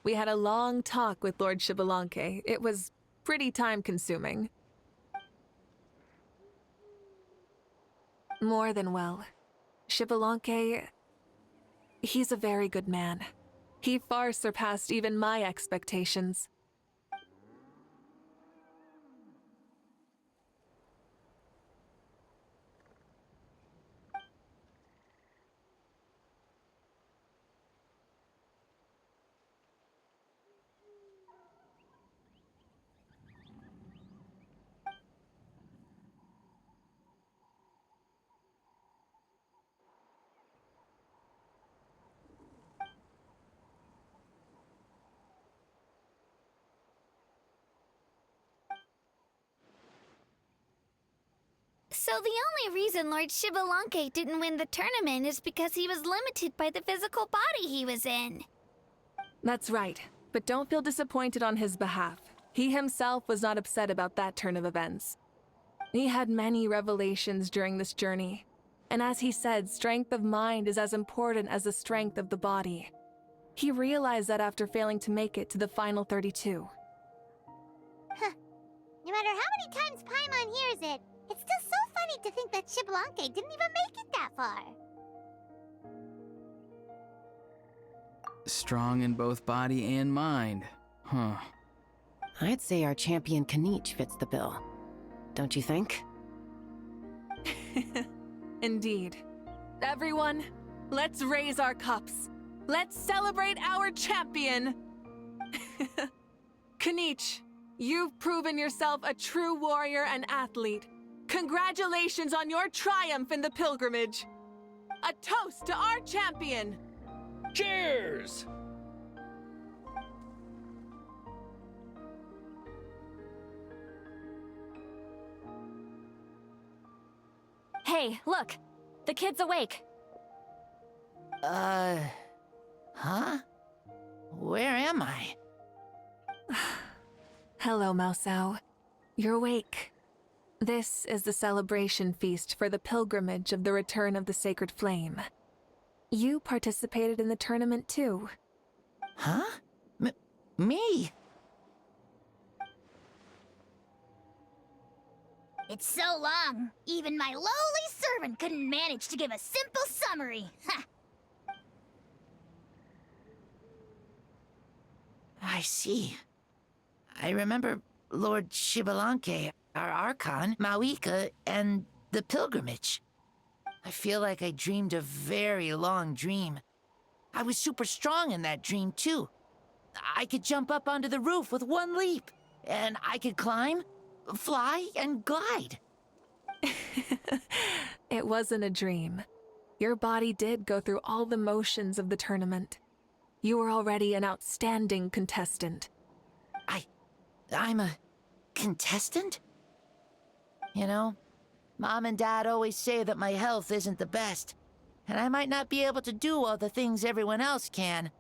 We had a long talk with Lord Xbalanque. It was pretty time-consuming. More than well. Xbalanque, he's a very good man. He far surpassed even my expectations. So the only reason Lord Xbalanque didn't win the tournament is because he was limited by the physical body he was in. That's right, but don't feel disappointed on his behalf. He himself was not upset about that turn of events. He had many revelations during this journey, and as he said, strength of mind is as important as the strength of the body. He realized that after failing to make it to the final 32. Huh. No matter how many times Paimon hears it, it's still so funny to think that Xbalanque didn't even make it that far. Strong in both body and mind. Huh. I'd say our champion Kaniche fits the bill. Don't you think? Indeed. Everyone, let's raise our cups. Let's celebrate our champion! Kaniche, you've proven yourself a true warrior and athlete. Congratulations on your triumph in the pilgrimage. A toast to our champion! Cheers! Hey, look! The kid's awake! Huh? Where am I? Hello, Mausau. You're awake. This is the celebration feast for the pilgrimage of the return of the Sacred Flame. You participated in the tournament too. Huh? Me? It's so long, even my lowly servant couldn't manage to give a simple summary. Ha! I see. I remember Lord Xbalanque, our Archon, Mawika, and the pilgrimage. I feel like I dreamed a very long dream. I was super strong in that dream, too. I could jump up onto the roof with one leap, and I could climb, fly, and glide. It wasn't a dream. Your body did go through all the motions of the tournament. You were already an outstanding contestant. I'm a contestant? You know, Mom and Dad always say that my health isn't the best, and I might not be able to do all the things everyone else can.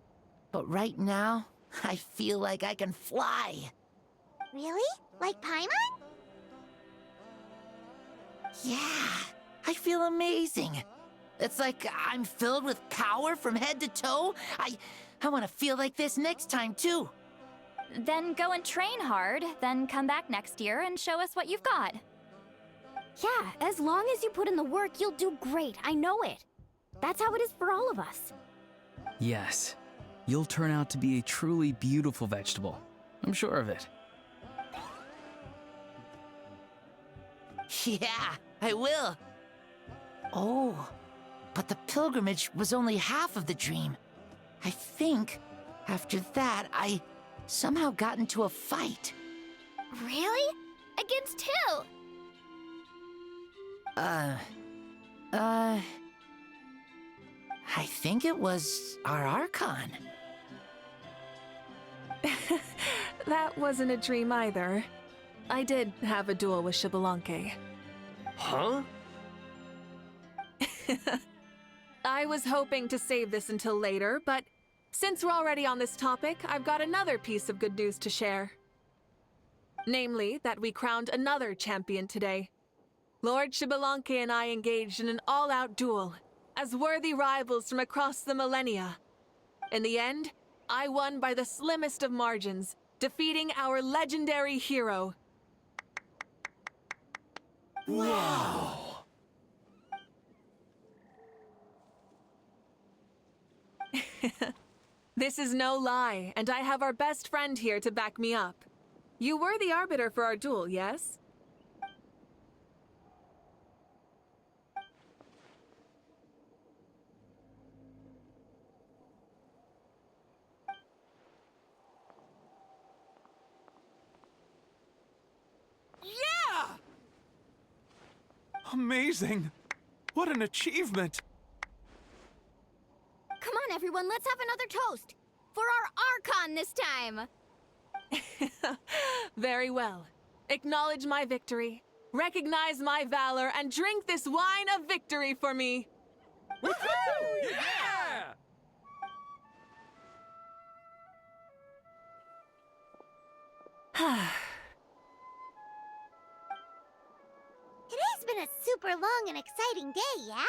But right now, I feel like I can fly. Really? Like Paimon? Yeah, I feel amazing. It's like I'm filled with power from head to toe. I want to feel like this next time, too. Then go and train hard, then come back next year and show us what you've got. Yeah, as long as you put in the work, you'll do great. I know it. That's how it is for all of us. Yes. You'll turn out to be a truly beautiful vegetable. I'm sure of it. Yeah, I will. Oh, but the pilgrimage was only half of the dream. I think, after that, I somehow got into a fight. Really? Against who? I think it was our Archon. That wasn't a dream either. I did have a duel with Xbalanque. Huh? I was hoping to save this until later, but since we're already on this topic, I've got another piece of good news to share. Namely, that we crowned another champion today. Lord Xbalanque and I engaged in an all-out duel, as worthy rivals from across the millennia. In the end, I won by the slimmest of margins, defeating our legendary hero. Wow! This is no lie, and I have our best friend here to back me up. You were the arbiter for our duel, yes? Yeah! Amazing! What an achievement! Come on, everyone, let's have another toast. For our Archon this time. Very well. Acknowledge my victory, recognize my valor, and drink this wine of victory for me. Woohoo! Yeah! Today's been a super long and exciting day, yeah?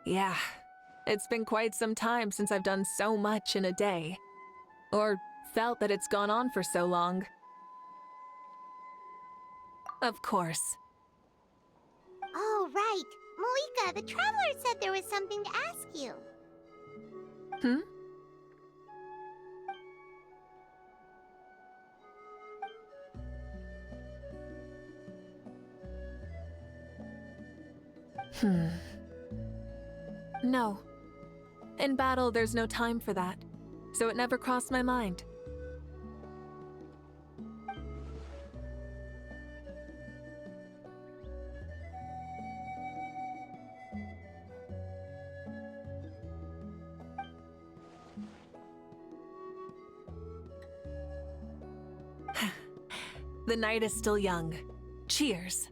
Yeah, it's been quite some time since I've done so much in a day. Or felt that it's gone on for so long. Of course. Oh, right. Malika, the Traveler said there was something to ask you. No. In battle, there's no time for that, so it never crossed my mind. The night is still young. Cheers.